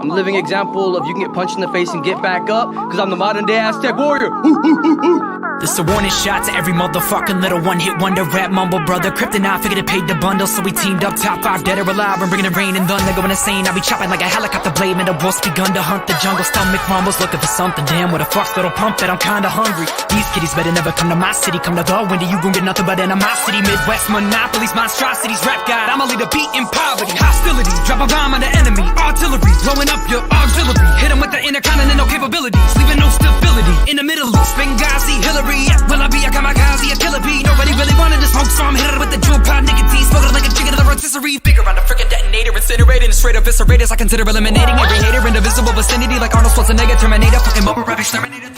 I'm the living example of you can get punched in the face and get back up, because I'm the modern day Aztec warrior. This a warning shot to every motherfucking little one-hit wonder rap mumble brother. Kryptonite figured it paid the bundle, so we teamed up top 5 dead or alive and bringing the rain and thunder. Going insane, I be chopping like a helicopter blade. Man, the wolf's begun to hunt the jungle. Stomach rumbles, looking for something. Damn, what a fuck's little pump that I'm kinda hungry. These kiddies better never come to my city. Come to the window, you gon' get nothing but animosity. Midwest monopolies, monstrosities, rap god. I'ma lead a beat in poverty. Hostility, drop a bomb on the enemy. Artillery, blowing up your auxiliary. Hit 'em with the intercontinental capabilities, leaving no stability. In the Middle East, Benghazi, Hillary. Will I be a kamikaze, a killer bee? Nobody really wanted to smoke, so I'm hitting with the jewel pod nicotine. Smoking like a chicken to the rotisserie. Figure on the frickin' detonator, incinerating straight eviscerators. I consider eliminating every hater in the visible vicinity, like Arnold Schwarzenegger, Terminator, fucking mobile rap exterminator.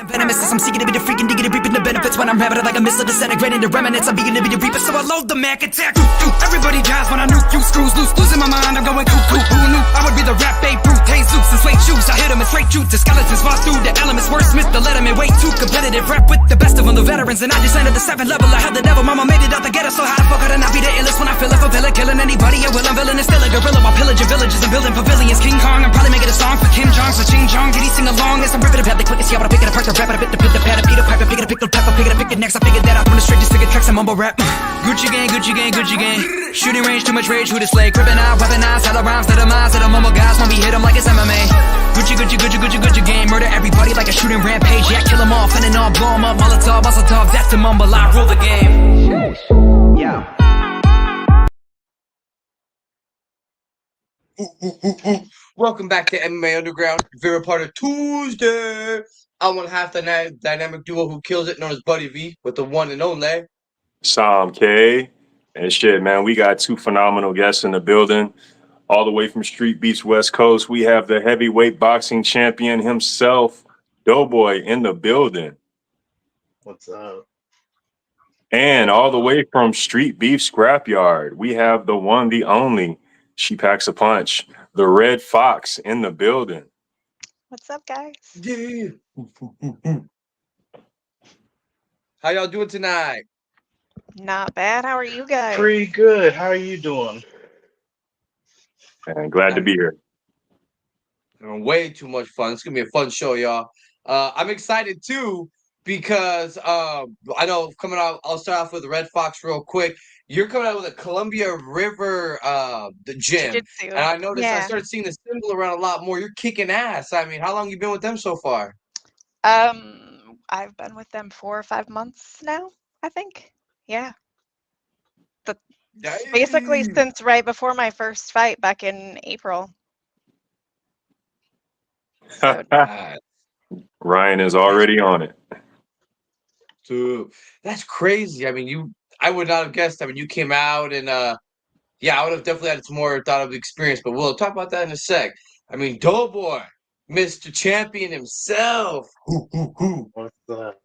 Venomous, I'm seeking to be the freaking diggity reaping the benefits when I'm rabid like a missile disintegrating the remnants. I'm beginning to be the reaper, so I load the Mac attack. Everybody dies when I nuke you, screws loose, losing my mind. I'm going cuckoo. Who knew I would be the rap Babe Ruth, Jesus and slate shoes. I hit 'em in straight truth. The skeletons fall through the elements. Wordsmith, the letterman, way too competitive. Rap with the best of them, the veterans, and I just landed the 7th level. I had the devil, mama made it out the ghetto. So how the fuck could I not be the illest when I feel it for villain, killing anybody? I will, I'm villain, and still a gorilla while pillaging villages and building pavilions. King Kong, I'm probably making a song for Kim Jong, so Ching Jong. Did he sing along? As I'm ripping the pad, the quickest, yeah, but I pick it apart, the rap, I bit the pit, the pad, I beat a pipe, I pick it, pick the pepper, pick it, pick it next. I figured that out from the straight, just figured tracks and mumble rap. Gucci gang, Gucci gang, Gucci gang. Shooting range, too much rage, who to slay. Crippin' eye, weaponize, hella rhymes, to the minds, to the mumble guys when we hit 'em like it's MMA. Gucci, Gucci, Gucci, Gucci, Gucci gang. Murder everybody like a shooting rampage. Yeah, kill 'em all, finna all, blow 'em up. Molotov, Molotov, that's the mumble. I rule the game. Yeah. Welcome back to MMA Underground, your favorite part of Tuesday. I'm one half the dynamic duo who kills it, known as Buddy V, with the one and only Sam K. And shit, man, we got 2 phenomenal guests in the building. All the way from Streetbeefs West Coast, we have the heavyweight boxing champion himself, Doughboy, in the building. What's up? And all the way from Streetbeefs Scrapyard, we have the one, the only, she packs a punch, the Red Fox in the building. What's up, guys? Yeah. How y'all doing tonight? Not bad. How are you guys? Pretty good. How are you doing? And glad to be here. Way too much fun. It's gonna be a fun show, y'all. I'm excited too because I know coming out. I'll start off with the Red Fox real quick. You're coming out with a Columbia River the gym, Jiu-jitsu. and I noticed I Yeah. started seeing the symbol around a lot more. You're kicking ass. I mean, how long you been with them so far? I've been with them 4 or 5 months now, I think. Yeah. Basically Dang. since right before my first fight back in April. So, Ryan is already on it. Dude, that's crazy. I mean, I would not have guessed. I mean, you came out and yeah, I would have definitely had some more thought of the experience, but we'll talk about that in a sec. I mean, Doughboy, Mr. Champion himself. What's up?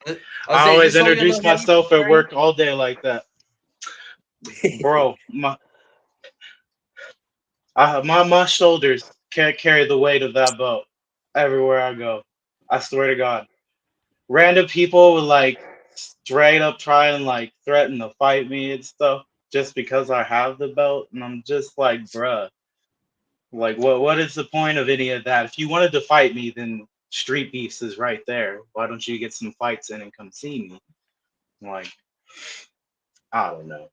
I I always introduce introduce myself at work all day like that. Bro, my shoulders can't carry the weight of that belt everywhere I go. I swear to God. Random people would like straight up try and like threaten to fight me and stuff just because I have the belt, and I'm just like, bruh, like what is the point of any of that? If you wanted to fight me, then Streetbeefs is right there. Why don't you get some fights in and come see me? Like, I don't know.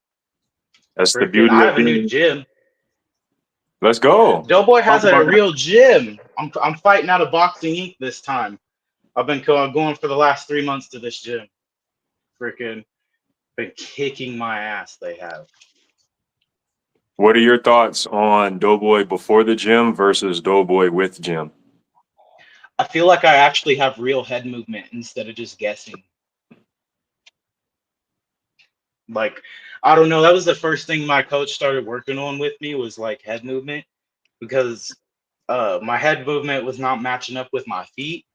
That's the Freaking, beauty I of have a new being. gym. Let's go. Doughboy has Talk a about that. real gym. I'm fighting out of Boxing Inc. this time. I've been going for the last 3 months to this gym. Freaking been kicking my ass. They have. What are your thoughts on Doughboy before the gym versus Doughboy with gym? I feel like I actually have real head movement instead of just guessing. Like, I don't know. That was the first thing my coach started working on with me was like head movement, because my head movement was not matching up with my feet,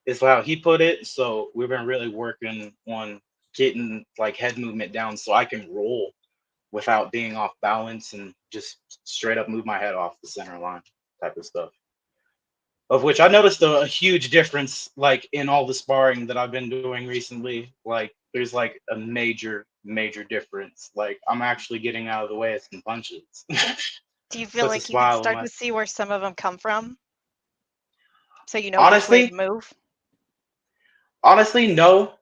is how he put it. So we've been really working on getting like head movement down so I can roll without being off balance and just straight up move my head off the center line type of stuff. Of which I noticed a huge difference, like in all the sparring that I've been doing recently. Like there's like a major difference. Like I'm actually getting out of the way of some punches. Do you feel puts a like you can smile on start my. to see where some of them come from? So you know which way to Honestly, move? no,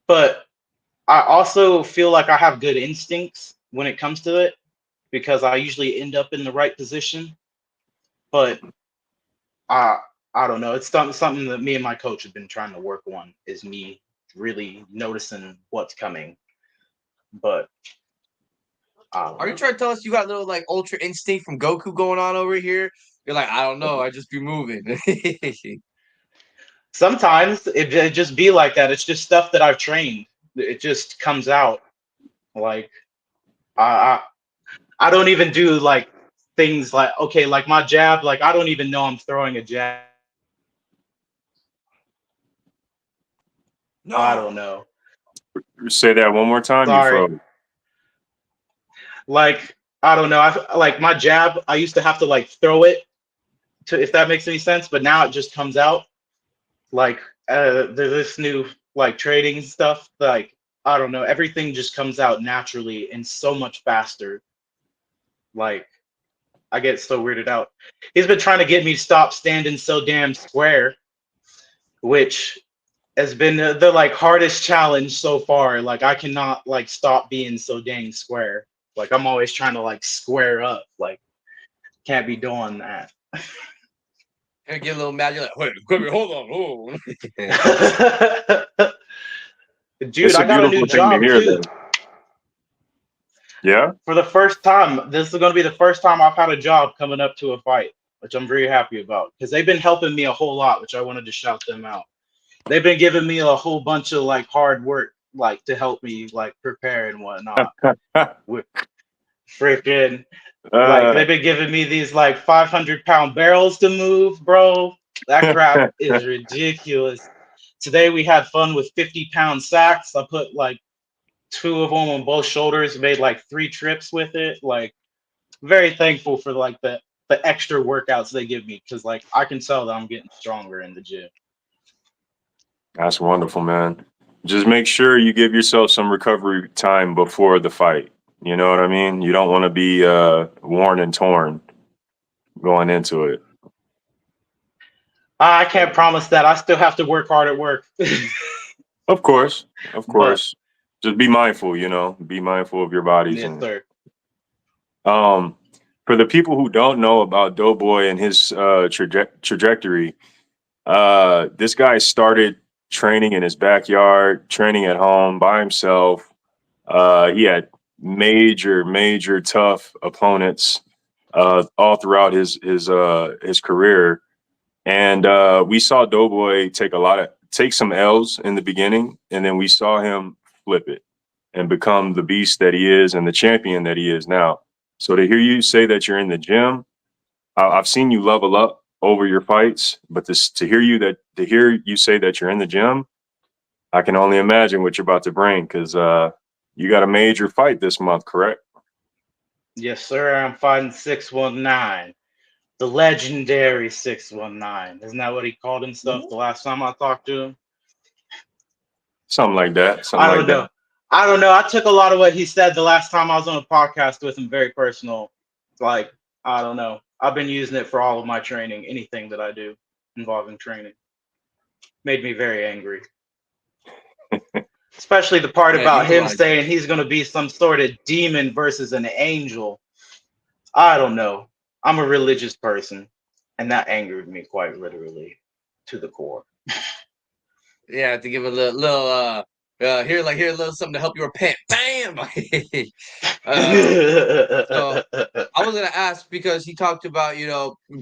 but I also feel like I have good instincts when it comes to it because I usually end up in the right position. But I I don't know. It's something that me and my coach have been trying to work on is me really noticing what's coming. But I don't Are you know. trying to tell us you got a little like ultra instinct from Goku going on over here? You're like, I don't know, I just be moving. Sometimes it just be like that. It's just stuff that I've trained. It just comes out. Like I I don't even do like things like okay, like my jab. Like I don't even know I'm throwing a jab. I don't No. know. Say that one more time. You Sorry. froze. Like I don't know. I like my jab. I used to have to like throw it to if that makes any sense, but now it just comes out. Like there's this new like trading stuff. Like I don't know. Everything just comes out naturally and so much faster. Like I get so weirded out. He's been trying to get me to stop standing so damn square, which has been the like hardest challenge so far. Like I cannot like stop being so dang square. Like I'm always trying to like square up. Like can't be doing that. And get a little mad. You're like, wait, hold on. Oh. Dude, It's a I got a new beautiful thing to job hear, too. though. Yeah. For the first time, this is going to be the first time I've had a job coming up to a fight, which I'm very happy about because they've been helping me a whole lot, which I wanted to shout them out. They've been giving me a whole bunch of like hard work, like to help me like prepare and whatnot. With freaking like uh, they've been giving me these like 500-pound barrels to move, bro. That crap is ridiculous. Today we had fun with 50-pound sacks. I put like two of them on both shoulders, made like 3 trips with it. Like very thankful for like the extra workouts they give me because like I can tell that I'm getting stronger in the gym. that's wonderful, man. Just make sure you give yourself some recovery time before the fight. You know what I mean? You don't want to be worn and torn going into it. I can't promise that. I still have to work hard at work. Of course, of But course. Just be mindful. You know, be mindful of your bodies. yes, And sir. um, for the people who don't know about Doughboy and his trajectory, this guy started training in his backyard, training at home by himself. He had major tough opponents all throughout his career, and we saw Doughboy take some L's in the beginning, and then we saw him flip it and become the beast that he is and the champion that he is now. So to hear you say that you're in the gym, I've seen you level up over your fights, but to hear you say that you're in the gym, I can only imagine what you're about to bring because you got a major fight this month, correct? Yes, sir. I'm fighting 619. The legendary 619. Isn't that what he called himself the last time I talked to him? Something like that. Something I like don't that. know. I don't know. I took a lot of what he said the last time I was on a podcast with him very personal. Like, I don't know. I've been using it for all of my training, anything that I do involving training. Made me very angry. Especially the part Yeah, about him utilize it. saying he's going to be some sort of demon versus an angel. I don't know. I'm a religious person, and that angered me quite literally to the core. Yeah, to give a here a little something to help you repent. Bam! So I was gonna ask because he talked about,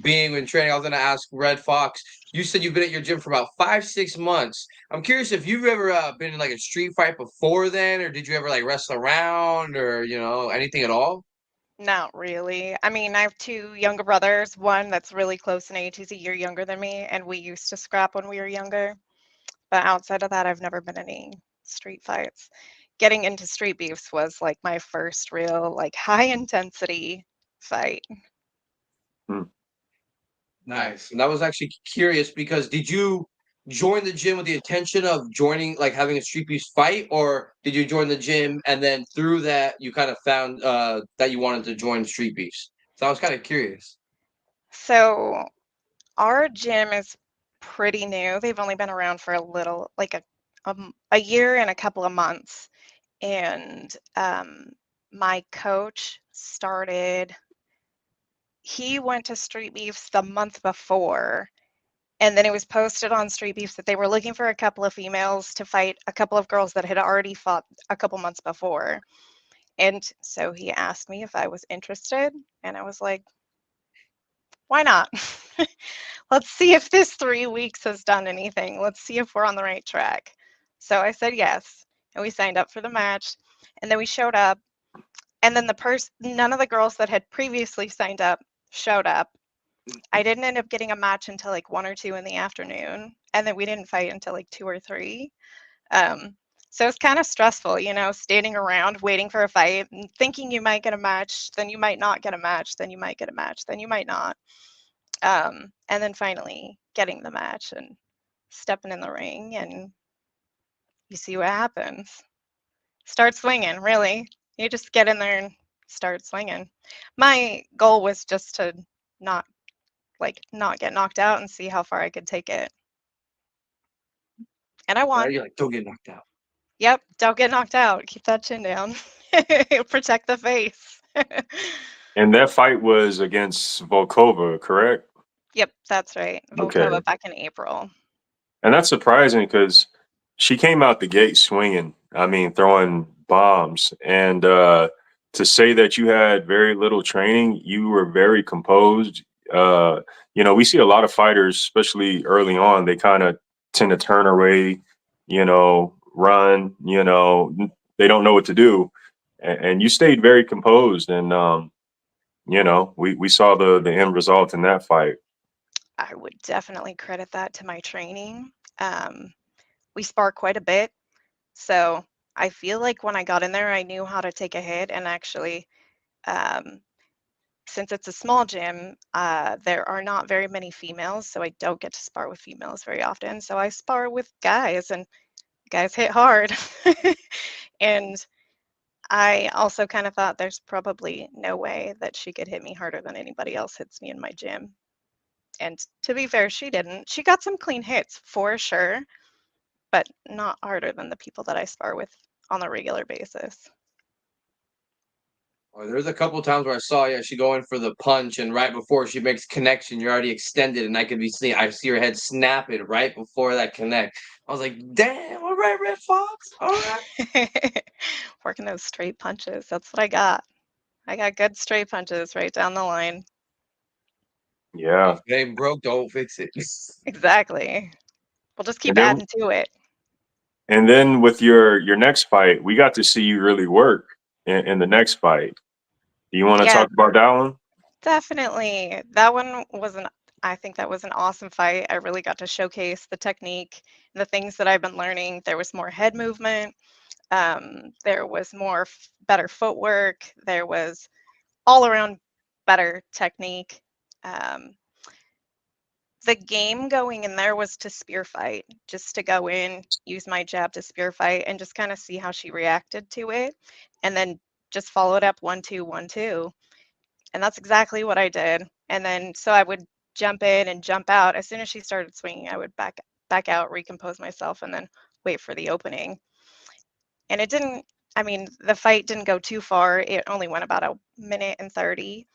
being in training. I was gonna ask Red Fox. You said you've been at your gym for about 5, 6 months. I'm curious if you've ever been in like a street fight before then, or did you ever like wrestle around, or anything at all? Not really. I mean, I have two younger brothers, one that's really close in age. He's a year younger than me, and we used to scrap when we were younger. But outside of that, I've never been in any street fights. Getting into street beefs was like my first real, like high intensity fight. Hmm. Nice. And I was actually curious because did you join the gym with the intention of joining, like having a street beefs fight, or did you join the gym and then through that you kind of found that you wanted to join street beefs? So I was kind of curious. So our gym is pretty new. They've only been around for a little, like a year and a couple of months. And my coach started, he went to Street Beefs the month before. And then it was posted on Street Beefs that they were looking for a couple of females to fight a couple of girls that had already fought a couple months before. And so he asked me if I was interested. And I was like, why not? Let's see if this 3 weeks has done anything. Let's see if we're on the right track. So I said yes, and we signed up for the match. And then we showed up, and then none of the girls that had previously signed up showed up. I didn't end up getting a match until like 1 or 2 in the afternoon, and then we didn't fight until like 2 or 3. So it's kind of stressful, standing around waiting for a fight and thinking you might get a match, then you might not get a match, then you might get a match, then you might not. And then finally getting the match and stepping in the ring, and you see what happens. Start swinging, really. You just get in there and start swinging. My goal was just to not not get knocked out and see how far I could take it. And I won. You're like, don't get knocked out. Yep, don't get knocked out. Keep that chin down. Protect the face. And that fight was against Volkova, correct? Yep, that's right. Okay. Volkova back in April. And that's surprising because she came out the gate swinging. I mean, throwing bombs. And to say that you had very little training, you were very composed. We see a lot of fighters, especially early on, they kind of tend to turn away, run, they don't know what to do. And you stayed very composed. And, we saw the end result in that fight. I would definitely credit that to my training. We spar quite a bit, so I feel like when I got in there, I knew how to take a hit. And actually, since it's a small gym, there are not very many females, so I don't get to spar with females very often. So I spar with guys, and guys hit hard. And I also kind of thought there's probably no way that she could hit me harder than anybody else hits me in my gym. And to be fair, she didn't. She got some clean hits for sure, but not harder than the people that I spar with on a regular basis. There's a couple times where I saw, she go in for the punch, and right before she makes connection, you're already extended, and I see her head snap it right before that connect. I was like, damn, all right, Red Fox, all right. Working those straight punches. That's what I got. I got good straight punches right down the line. Yeah. If it ain't broke, don't fix it. Exactly. We'll just keep And then, adding to it. and then with your next fight, we got to see you really work in the next fight. Do you want to Yeah, talk about that one? definitely. That one I think that was an awesome fight. I really got to showcase the technique, the things that I've been learning. There was more head movement. There was better footwork. There was all around better technique. Um, the game going in there was to spear fight, just to go in, use my jab to spear fight, and just kind of see how she reacted to it, and then just follow it up 1-2, 1-2. And that's exactly what I did. And then so I would jump in and jump out. As soon as she started swinging, I would back out, recompose myself, and then wait for the opening. And the fight didn't go too far. It only went about a minute and 30.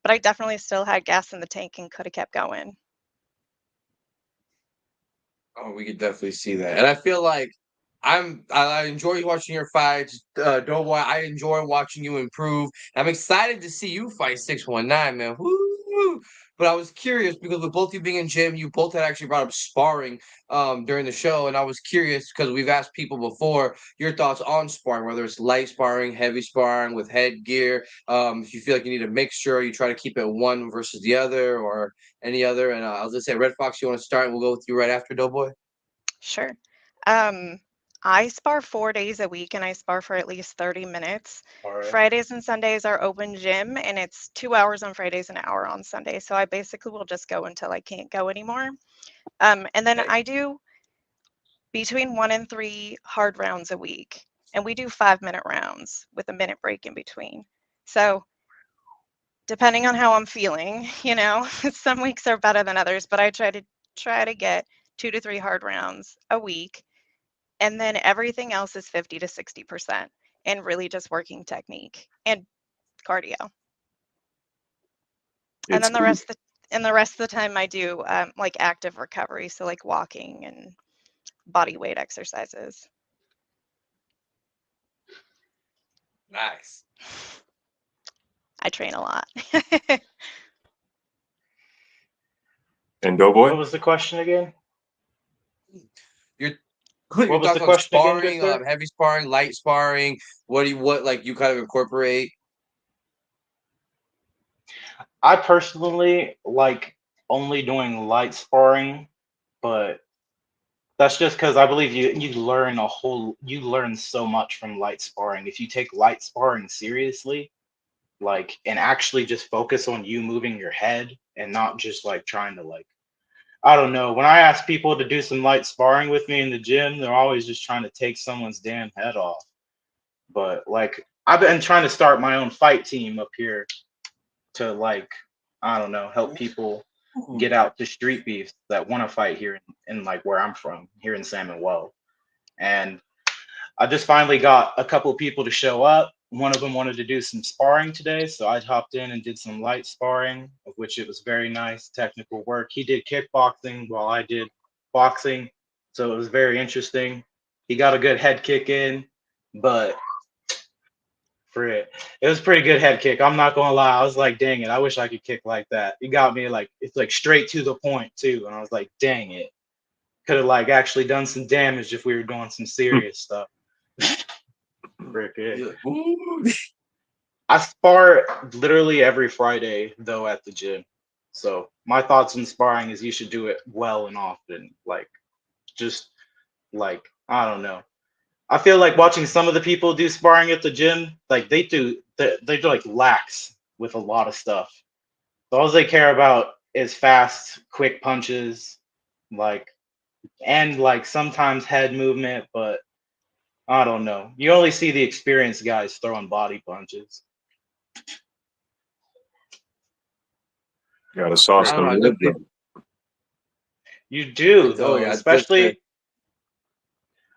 But I definitely still had gas in the tank and could have kept going. Oh, we could definitely see that, and I feel like I enjoy watching your fights, Doughboy. I enjoy watching you improve. I'm excited to see you fight 619, man. Woo! But I was curious because with both you being in gym, you both had actually brought up sparring during the show, and I was curious because we've asked people before your thoughts on sparring, whether it's light sparring, heavy sparring with headgear. If you feel like you need a mixture, you try to keep it one versus the other, or any other. And I was gonna say, Red Fox, you want to start? We'll go with you right after Doughboy. Sure. Um, I spar 4 days a week and I spar for at least 30 minutes. All right. Fridays and Sundays are open gym, and it's 2 hours on Fridays, an hour on Sunday. So I basically will just go until I can't go anymore. And then Okay. I do between 1 and 3 hard rounds a week. And we do 5-minute rounds with a minute break in between. So depending on how I'm feeling, you know, some weeks are better than others, but I try to get 2 to 3 hard rounds a week, and then everything else is 50 to 60%, and really just working technique and cardio. And then the rest of the time I do like active recovery, so like walking and body weight exercises. Nice. I train a lot. And Doughboy? What was the question again? You're What was talking the about question again, sparring, good sir? heavy sparring, light sparring. What like you kind of incorporate? I personally like only doing light sparring, but that's just because I believe you learn so much from light sparring. If you take light sparring seriously, like, and actually just focus on you moving your head and not just like trying to like, I don't know. When I ask people to do some light sparring with me in the gym, they're always just trying to take someone's damn head off. But like, I've been trying to start my own fight team up here to like, I don't know, help people get out to street beefs that want to fight here in like where I'm from, here in Salmon Well. And I just finally got a couple of people to show up. One of them wanted to do some sparring today, so I hopped in and did some light sparring, of which it was very nice technical work. He did kickboxing while I did boxing, so it was very interesting. He got a good head kick in, but for it was a pretty good head kick. I'm not gonna lie. I was like, dang it, I wish I could kick like that. He got me like, it's like straight to the point too, and I was like, dang it, could have like actually done some damage if we were doing some serious stuff. I spar literally every Friday though at the gym. So my thoughts on sparring is you should do it well and often. Like, just like, I don't know. I feel like watching some of the people do sparring at the gym, like they do like lax with a lot of stuff. So all they care about is fast, quick punches, like, and like sometimes head movement, but I don't know. You only see the experienced guys throwing body punches. Got a sauce I don't know. on the You do Oh though, yeah, especially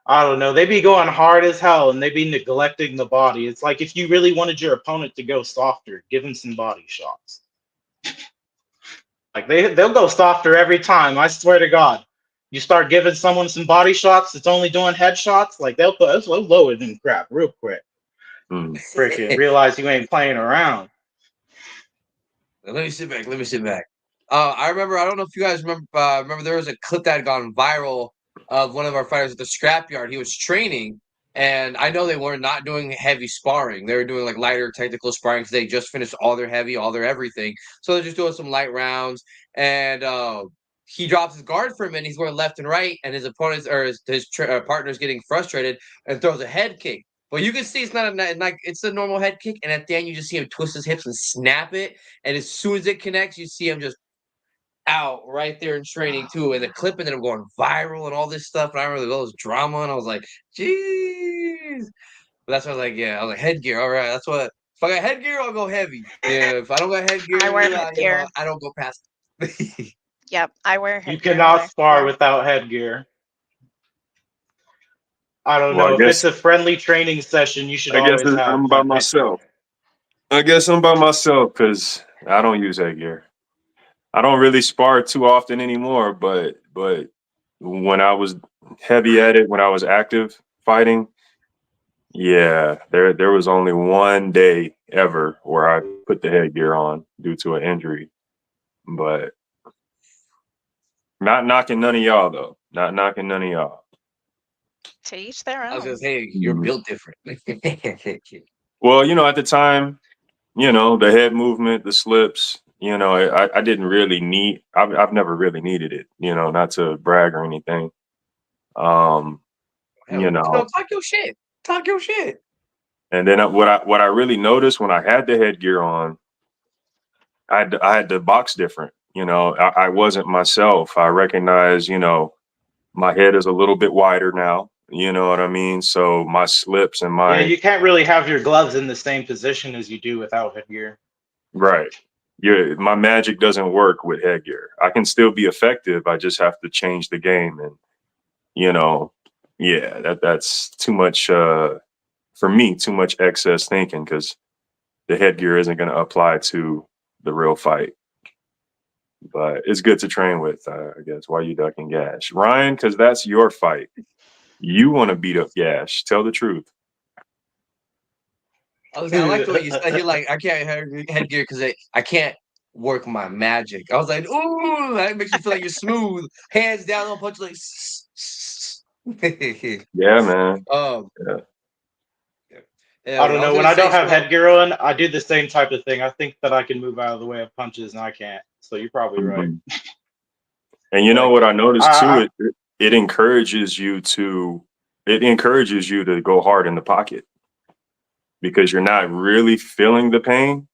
I don't know. They be going hard as hell and they be neglecting the body. It's like if you really wanted your opponent to go softer, give him some body shots. Like they'll go softer every time. I swear to God. You start giving someone some body shots that's only doing headshots, like they'll lower them crap real quick. Freaking realize you ain't playing around. Let me sit back. I remember. I don't know if you guys remember there was a clip that had gone viral of one of our fighters at the Scrapyard. He was training, and I know they were not doing heavy sparring. They were doing like lighter technical sparring because they just finished all their heavy, all their everything. So they're just doing some light rounds, and he drops his guard for a minute. He's going left and right, and his opponents or his partner's getting frustrated and throws a head kick. But you can see it's not it's a normal head kick, and at the end you just see him twist his hips and snap it. And as soon as it connects, you see him just out right there in training too. And the clip ended up going viral and all this stuff. And I remember all this drama, and I was like, "Jeez!" But that's what I was like. Yeah, I was like, headgear. All right, that's what. If I got headgear, I'll go heavy. Yeah, if I don't got headgear, I wear headgear. I don't go past. Yep, I wear headgear. You cannot spar without headgear. I don't know. If it's a friendly training session, you should always have. I'm by myself. I guess I'm by myself because I don't use headgear. I don't really spar too often anymore, but when I was heavy at it, when I was active fighting, yeah, there was only one day ever where I put the headgear on due to an injury. But not knocking none of y'all though. Not knocking none of y'all. To each their own. I was gonna say you're built different. Well, at the time, the head movement, the slips, I didn't really need. I've never really needed it. Not to brag or anything. Talk your shit. Talk your shit. And then what I really noticed when I had the headgear on, I had to box different. I wasn't myself. I recognize, my head is a little bit wider now. You know what I mean? So my slips and my you can't really have your gloves in the same position as you do without headgear. Right. My magic doesn't work with headgear. I can still be effective. I just have to change the game. And, yeah, that's too much, for me, too much excess thinking because the headgear isn't going to apply to the real fight. But it's good to train with, I guess. Why you ducking Gash? Ryan, because that's your fight. You want to beat up Gash. Tell the truth. I like the way you said you're like, I can't headgear because I can't work my magic. I was like, ooh, that makes you feel like you're smooth. Hands down, don't punch like. Yeah, man. Yeah. I don't know. When I don't have headgear on, I do the same type of thing. I think that I can move out of the way of punches, and I can't. So you're probably right. And you know what I noticed too? It encourages you to go hard in the pocket because you're not really feeling the pain.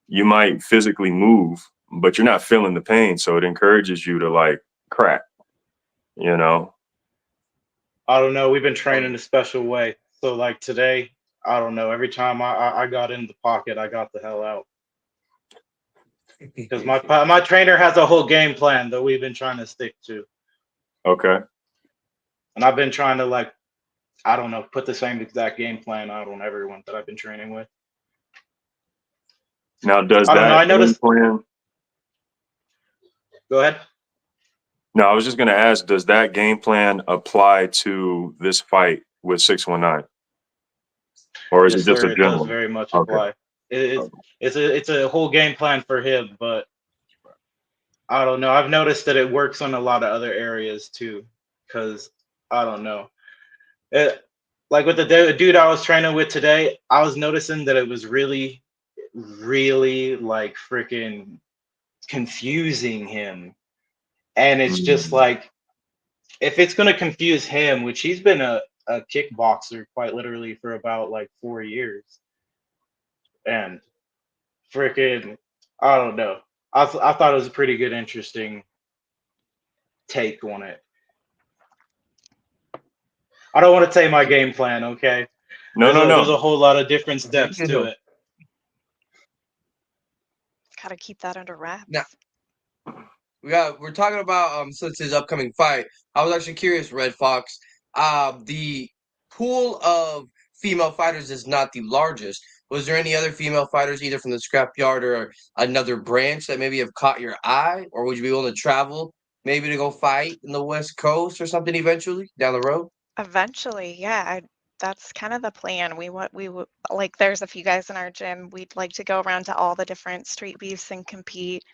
You might physically move, but you're not feeling the pain. So it encourages you to like crack, I don't know. We've been training a special way. So like today, I don't know. Every time I got in the pocket, I got the hell out. Because my trainer has a whole game plan that we've been trying to stick to. Okay. And I've been trying to like, I don't know, put the same exact game plan out on everyone that I've been training with. Now, does that game plan? Go ahead. No, I was just going to ask, does that game plan apply to this fight with 619? Or is it just a general? It does very much apply. It's a whole game plan for him, but I don't know. I've noticed that it works on a lot of other areas too, because I don't know. Like with the dude I was training with today, I was noticing that it was really, really like freaking confusing him. And it's just like, if it's going to confuse him, which he's been a kickboxer quite literally for about like 4 years. And freaking, I don't know. I thought it was a pretty good, interesting take on it. I don't want to say my game plan, okay? No. There's a whole lot of different steps to it. Gotta keep that under wraps. Now, we're talking about since his upcoming fight. I was actually curious, Red Fox. The pool of female fighters is not the largest. Was there any other female fighters, either from the Scrapyard or another branch, that maybe have caught your eye, or would you be willing to travel, maybe to go fight in the West Coast or something eventually down the road? Eventually, yeah. That's kind of the plan. We would like. There's a few guys in our gym. We'd like to go around to all the different street beefs and compete.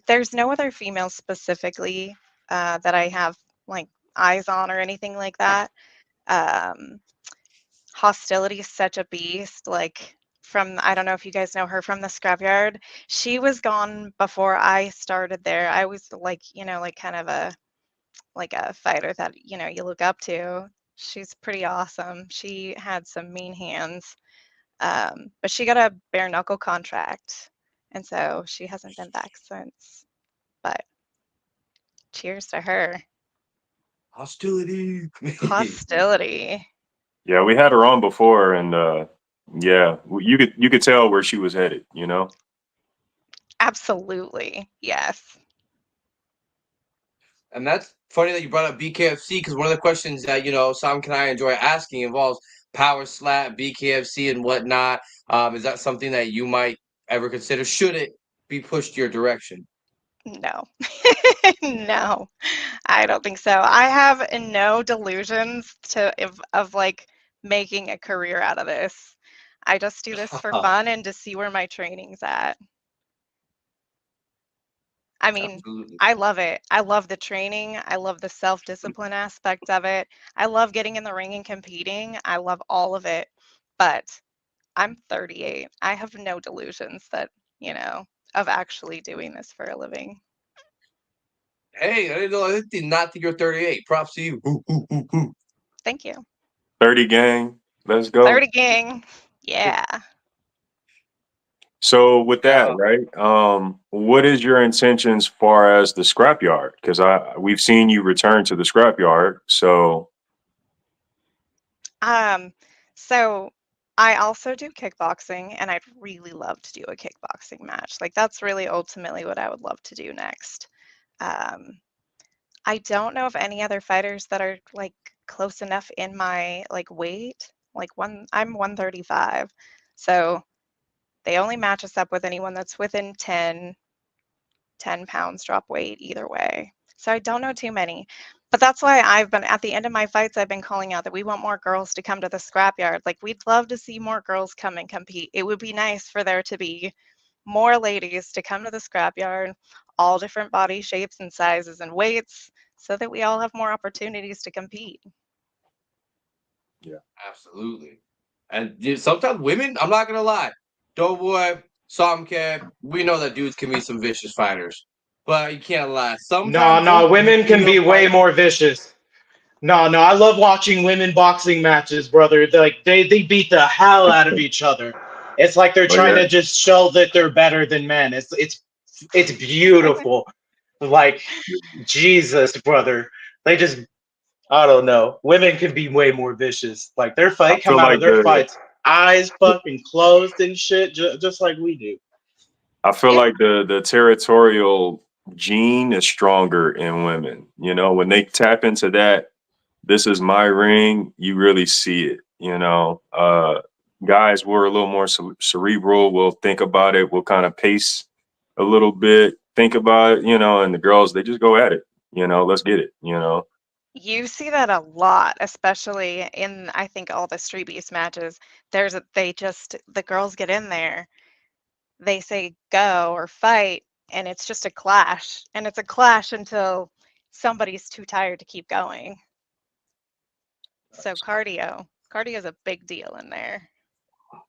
There's no other females specifically that I have like eyes on or anything like that. Hostility is such a beast. Like I don't know if you guys know her from the Scrapyard. She was gone before I started there. I was like, like kind of a fighter that you look up to. She's pretty awesome. She had some mean hands, but she got a bare knuckle contract, and so she hasn't been back since. But cheers to her. Hostility. Hostility. Yeah, we had her on before, and yeah, you could tell where she was headed. Absolutely, yes. And that's funny that you brought up BKFC, because one of the questions that Sam and I enjoy asking involves power slap, BKFC, and whatnot. Is that something that you might ever consider? Should it be pushed your direction? No. No, I don't think so. I have no delusions of like making a career out of this. I just do this for fun and to see where my training's at. I mean, Absolutely. I love it. I love the training. I love the self-discipline aspect of it. I love getting in the ring and competing. I love all of it. But I'm 38. I have no delusions that, of actually doing this for a living. Hey, I did not think you're 38. Props to you. Thank you. 30 gang. Let's go. 30 gang. Yeah. So with that, right? What is your intentions as far as the Scrapyard? Because we've seen you return to the Scrapyard. So So I also do kickboxing, and I'd really love to do a kickboxing match. Like, that's really ultimately what I would love to do next. Um, I don't know of any other fighters that are like close enough in my like weight. I'm 135. So they only match us up with anyone that's within 10 pounds drop weight either way. So I don't know too many. But that's why I've been at the end of my fights, I've been calling out that we want more girls to come to the scrapyard. Like, we'd love to see more girls come and compete. It would be nice for there to be more ladies to come to the scrapyard, all different body shapes and sizes and weights, so that we all have more opportunities to compete. Yeah. Absolutely. And sometimes women, I'm not gonna lie, Doughboy, Somcat, we know that dudes can be some vicious fighters, but you can't lie. No, Sometimes no, those women can female be way fighters, more vicious. No, no, I love watching women boxing matches, brother. They beat the hell out of each other. It's like they're Oh trying yeah. to just show that they're better than men. It's beautiful. Like Jesus, brother. They just I don't know. Women can be way more vicious. Like their I fight come feel out like of their fights, eyes fucking closed and shit, just like we do. Yeah. the territorial gene is stronger in women. You know, when they tap into that, this is my ring, you really see it, you know. Guys were a little more cerebral, we'll think about it, we'll kind of pace a little bit, think about it, you know, and the girls, they just go at it, you know, let's get it, you know. You see that a lot, especially in, I think, all the Street Beefs matches. The girls get in there, they say go or fight, and it's just a clash. And it's a clash until somebody's too tired to keep going. So cardio is a big deal in there.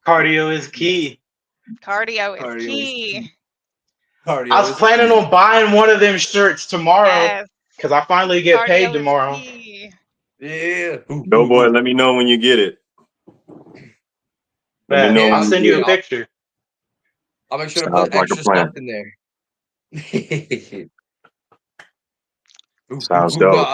Cardio is key. Cardio is cardio is key. key. I Cardio was is planning key. on buying one of them shirts tomorrow Yes, because I finally get paid cardio is tomorrow. key. Yeah. Doughboy, let me know when you get it. Let me Bet. know Yeah, I'll when send you you get a it. picture. I'll make sure to Sounds put like a extra stuff plan. in there. Sounds But dope.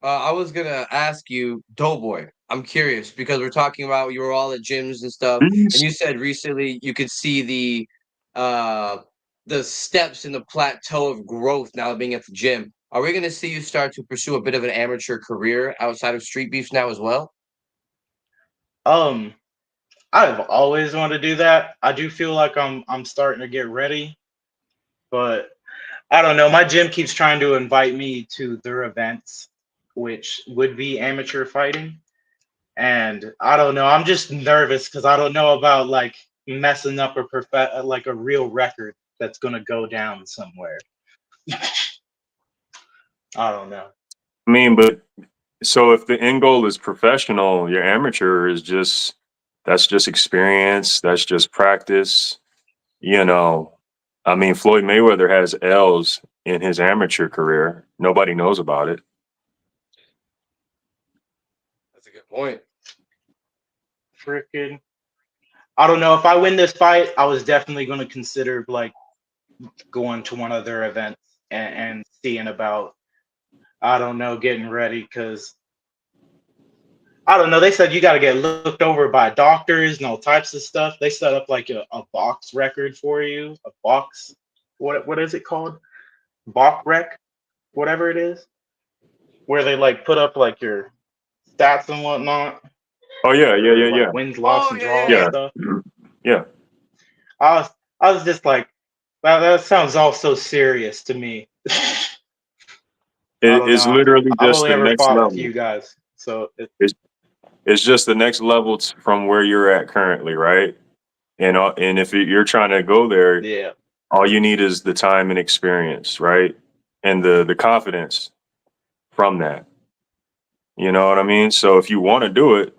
I was gonna ask you, Doughboy. I'm curious because we're talking about you were all at gyms and stuff, and Peace. you said recently you could see uh the steps in the plateau of growth now being at the gym. Are we gonna see you start to pursue a bit of an amateur career outside of Street Beefs now as well? Um, I've always wanted to do that. I do feel like I'm starting to get ready, but I don't know. My gym keeps trying to invite me to their events, which would be amateur fighting. And I don't know. I'm just nervous because I don't know about like messing up like a real record that's gonna go down somewhere. I don't know. I mean, but so if the end goal is professional, your amateur is just that's just experience, that's just practice, you know. I mean, Floyd Mayweather has L's in his amateur career. Nobody knows about it. That's a good point. Freaking. I don't know. If I win this fight, I was definitely gonna consider like going to one of their events and seeing about I don't know, getting ready because I don't know. They said you got to get looked over by doctors and all types of stuff. They set up like a box record for you, a box. What is it called? Box rec, whatever it is, where they like put up like your stats and whatnot, Oh yeah, yeah, or yeah, like yeah, wins, loss, Oh and yeah, yeah, draw and yeah. yeah, stuff. yeah. I was just like, that sounds all so serious to me. I don't It's know. literally I've just only the ever next fought a level. few guys, so It's just the next level from where you're at currently, right? And if you're trying to go there, yeah. all you need is the time and experience, right? And the confidence from that. You know what I mean? So if you want to do it,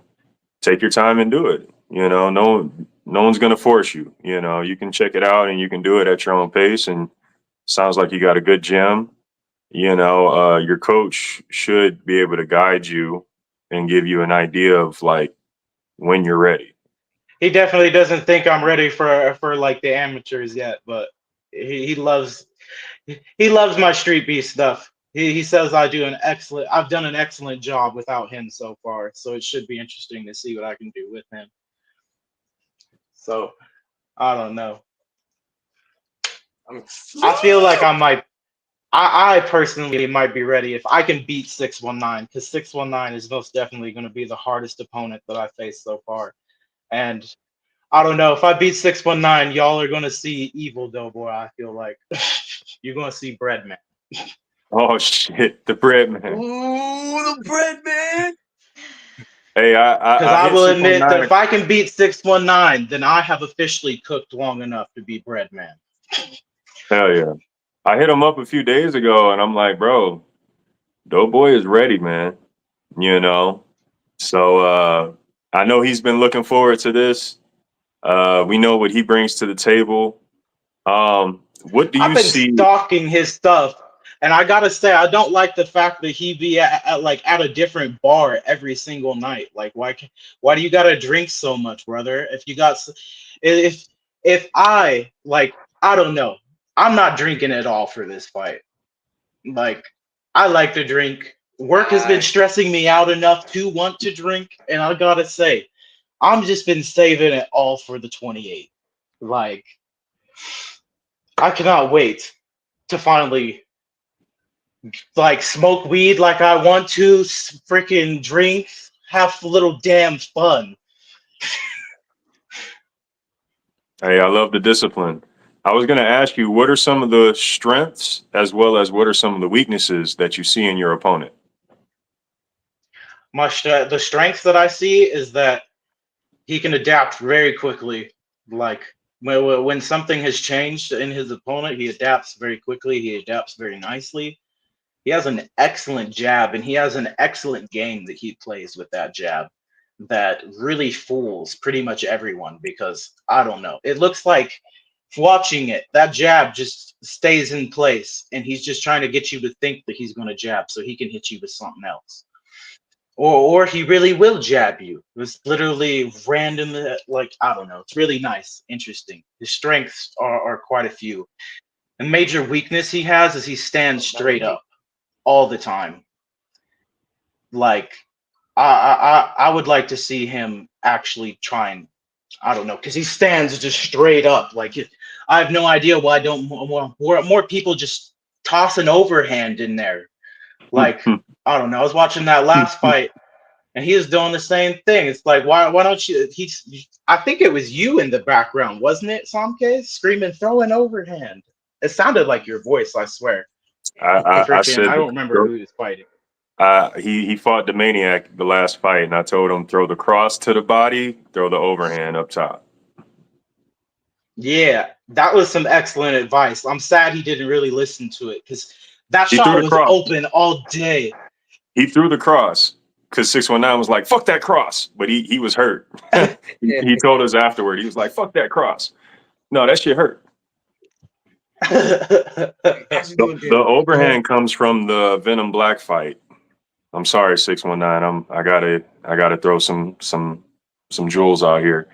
take your time and do it. You know, no one's gonna force you. You know, you can check it out and you can do it at your own pace. And sounds like you got a good gym. You know, your coach should be able to guide you and give you an idea of like when you're ready. He definitely doesn't think I'm ready for like the amateurs yet, but he loves my street beef stuff. He says I've done an excellent job without him so far. So it should be interesting to see what I can do with him. So I don't know. I feel like I personally might be ready if I can beat 619, because 619 is most definitely going to be the hardest opponent that I faced so far. And I don't know, if I beat 619, y'all are going to see evil Doughboy. I feel like you're going to see Breadman. Oh shit, the bread man. Ooh, the bread man. Hey, Because I I hit will admit that 619. if I can beat 619, then I have officially cooked long enough to be Breadman. Hell yeah. I hit him up a few days ago and I'm like, bro, Doughboy is ready, man. You know. So I know he's been looking forward to this. We know what he brings to the table. What do I've you been see? stalking his stuff, and I gotta say, I don't like the fact that he be at a different bar every single night. Like, why do you gotta drink so much, brother? If I like, I don't know, I'm not drinking at all for this fight. Like, I like to drink. Work has been stressing me out enough to want to drink, and I gotta say, I'm just been saving it all for the 28. Like, I cannot wait to finally like smoke weed like I want to, freaking drink, have a little damn fun. Hey, I love the discipline. I was going to ask you, what are some of the strengths as well as what are some of the weaknesses that you see in your opponent? The strength that I see is that he can adapt very quickly. Like when something has changed in his opponent, he adapts very quickly. He adapts very nicely. He has an excellent jab, and he has an excellent game that he plays with that jab that really fools pretty much everyone, because I don't know. It looks like watching it, that jab just stays in place, and he's just trying to get you to think that he's going to jab so he can hit you with something else. Or he really will jab you. It's literally random, like, I don't know. It's really nice, interesting. His strengths are quite a few. The major weakness he has is he stands straight up all the time. Like, I would like to see him actually try and, I don't know, because he stands just straight up. Like, I have no idea why don't more people just toss an overhand in there. Like, I don't know. I was watching that last fight, and he was doing the same thing. It's like, why don't you? I think it was you in the background, wasn't it, Samke, screaming, "Throw an overhand"? It sounded like your voice, I swear. I Freaking, said I don't remember who he was fighting. he fought the Maniac the last fight, and I told him throw the cross to the body, throw the overhand up top. Yeah, that was some excellent advice. I'm sad he didn't really listen to it, because that He threw shot the was cross. open all day. He threw the cross because 619 was like, fuck that cross. But he was hurt. he told us afterward, he was like, fuck that cross. No, that shit hurt. The overhand comes from the Venom Black fight. I'm sorry, 619. I gotta throw some jewels out here.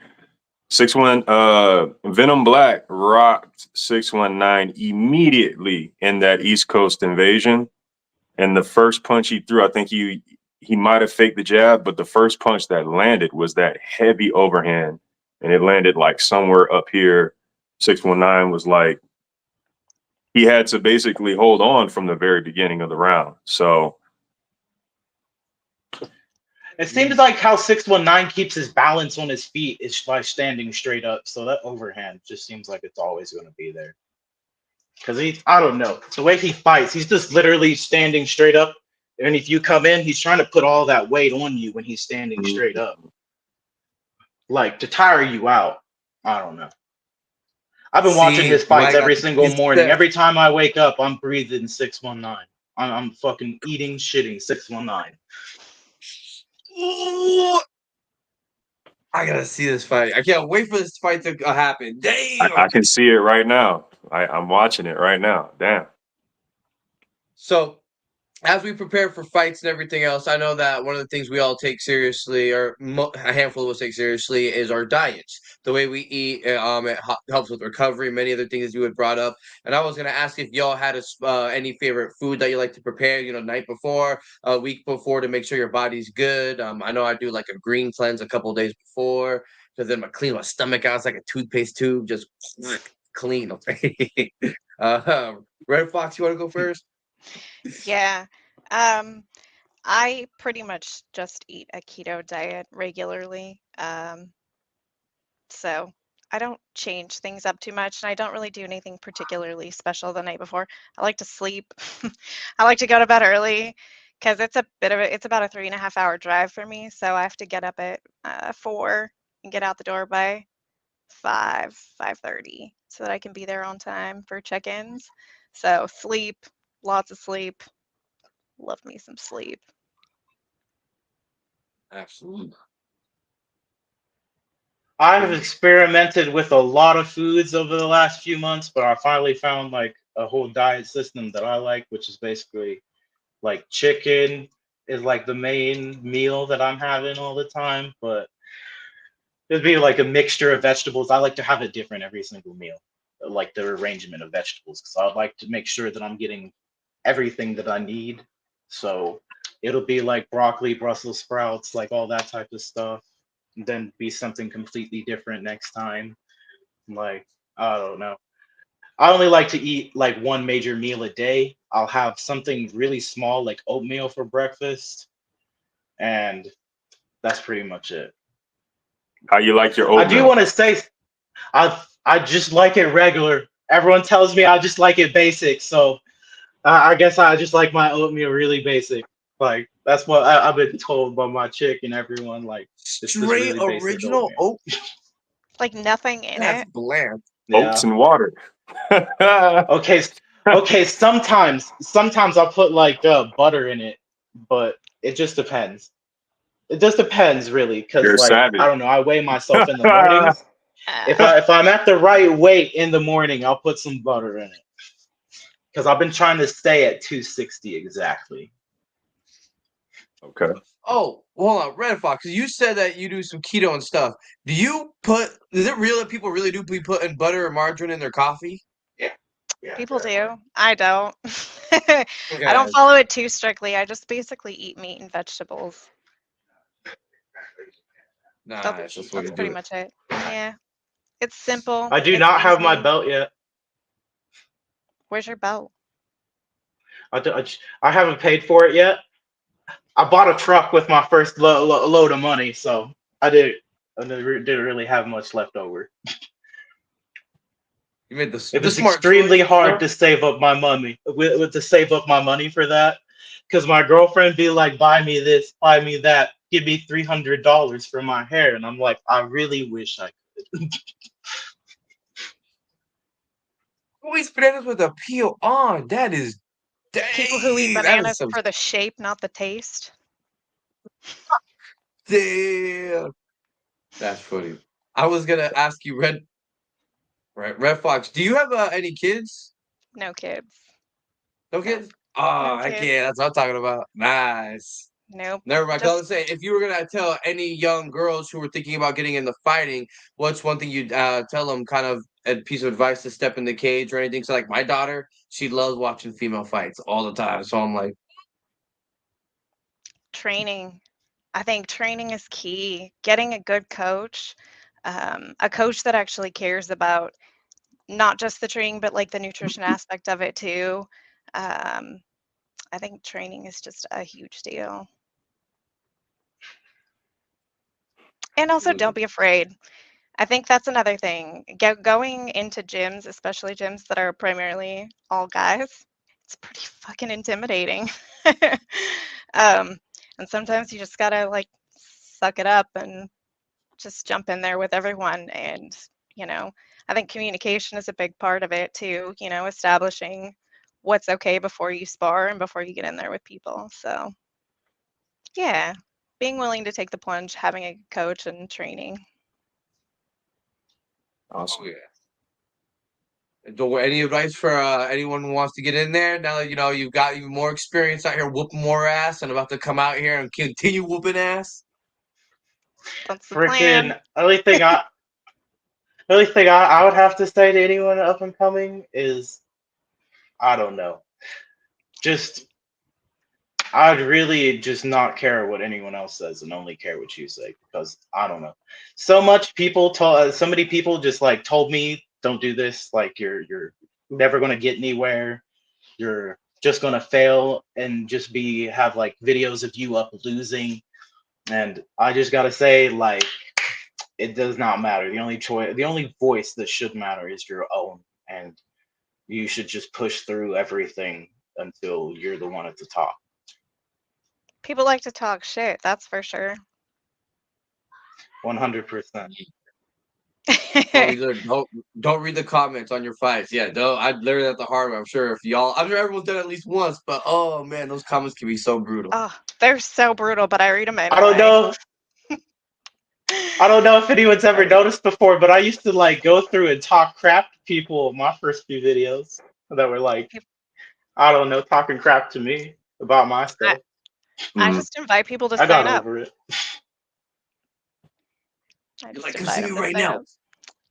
619 Venom Black rocked 619 immediately in that East Coast invasion. And the first punch he threw, I think he might have faked the jab, but the first punch that landed was that heavy overhand, and it landed like somewhere up here. 619 was like, he had to basically hold on from the very beginning of the round. So It seems like how 619 keeps his balance on his feet is by standing straight up. So that overhand just seems like it's always going to be there. Because I don't know, the way he fights, he's just literally standing straight up. And if you come in, he's trying to put all that weight on you when he's standing straight up, like to tire you out. I don't know. I've been watching his fights every single morning. Every time I wake up, I'm breathing 619. I'm fucking eating, shitting 619. I gotta see this fight. I can't wait for this fight to happen. Damn. I can see it right now. I'm watching it right now. Damn. So as we prepare for fights and everything else, I know that one of the things we all take seriously, or a handful of us take seriously, is our diets. The way we eat, it helps with recovery. Many other things you had brought up, and I was gonna ask if y'all had any favorite food that you like to prepare. You know, night before, a week before, to make sure your body's good. I know I do like a green cleanse a couple days before, because then I clean my stomach out. It's like a toothpaste tube, just clean. Red Fox, you want to go first? Yeah. Um, I pretty much just eat a keto diet regularly. So I don't change things up too much, and I don't really do anything particularly special the night before. I like to sleep. I like to go to bed early because it's about a 3.5 hour drive for me. So I have to get up at 4 and get out the door by 5:30, so that I can be there on time for check-ins. So sleep, lots of sleep. Love me some sleep. Absolutely. I've experimented with a lot of foods over the last few months, but I finally found like a whole diet system that I like, which is basically like chicken is like the main meal that I'm having all the time, but it'd be like a mixture of vegetables. I like to have it different every single meal, like the arrangement of vegetables, because I'd like to make sure that I'm getting everything that I need. So it'll be like broccoli, Brussels sprouts, like all that type of stuff. And then be something completely different next time. Like, I don't know. I only like to eat like one major meal a day. I'll have something really small like oatmeal for breakfast, and that's pretty much it. How you like your I do oatmeal? want to say I just like it regular. Everyone tells me I just like it basic, so I guess I just like my oatmeal really basic. Like that's what I've been told by my chick and everyone. Like it's just Straight really basic original oatmeal. oat. Like nothing in That's it. bland. Oats Yeah. and water. Okay. Okay. Sometimes I'll put like butter in it, but it just depends. It just depends really, You're because a like savage. I don't know. I weigh myself in the mornings. Uh, If I'm at the right weight in the morning, I'll put some butter in it because I've been trying to stay at 260 exactly. Okay. Oh, hold on, Red Fox. You said that you do some keto and stuff. Do you put? Is it real that people really do be putting butter or margarine in their coffee? Yeah. Yeah. People Definitely. do. I don't. I Okay, don't follow it too strictly. I just basically eat meat and vegetables. That's nice. That's the way that's to pretty do it. much it. Yeah. It's simple. I do It's not have my easy. belt yet. Where's your belt? I haven't paid for it yet. I bought a truck with my first load of money, so didn't really have much left over. You made It the was smart choice, extremely hard bro. to save up my money to save up my money for that, because my girlfriend be like, "Buy me this, buy me that, give me $300 for my hair," and I'm like, "I really wish I could." Always bananas with a peel on. That is People who eat dang. That is bananas some for the shape, not the taste. damn. That's funny. I was gonna ask you, Red Fox. Do you have any kids? No kids. No Nope. kids? Oh, No I kids. can't. That's what I'm talking about. Nice. Nope. Never mind. 'Cause I Just was saying, if you were gonna tell any young girls who were thinking about getting into fighting, what's one thing you'd tell them, kind of a piece of advice to step in the cage or anything? So, like my daughter, she loves watching female fights all the time. So I'm like, training. I think training is key. Getting a good coach, a coach that actually cares about not just the training, but like the nutrition aspect of it too. Um, I think training is just a huge deal. And also, don't absolutely. be afraid. I think that's another thing. Going into gyms, especially gyms that are primarily all guys, it's pretty fucking intimidating. um, and sometimes you just gotta like suck it up and just jump in there with everyone. And, you know, I think communication is a big part of it too, establishing what's okay before you spar and before you get in there with people. So, yeah, being willing to take the plunge, having a coach and training. Oh Awesome. yeah. Any advice for anyone who wants to get in there now that you've got even more experience out here whooping more ass and about to come out here and continue whooping ass? That's the plan. Freaking only thing I would have to say to anyone up and coming is, I don't know. Just I'd really just not care what anyone else says and only care what you say, because I don't know. So many people just like told me, don't do this. Like you're never gonna get anywhere. You're just gonna fail and just have like videos of you up losing. And I just gotta say, like, it does not matter. The only voice that should matter is your own, and you should just push through everything until you're the one at the top. People like to talk shit, that's for sure. 100%. Don't read the comments on your fights. Yeah, I learned that the hard way. I'm sure everyone's done it at least once, but oh man, those comments can be so brutal. Oh, they're so brutal, but I read them anyway. I don't know if anyone's ever noticed before, but I used to like go through and talk crap to people in my first few videos that were like, I don't know, talking crap to me about my stuff. I just invite people to I sign got up. over it. I You're just like, invite consider them to right sign now. up.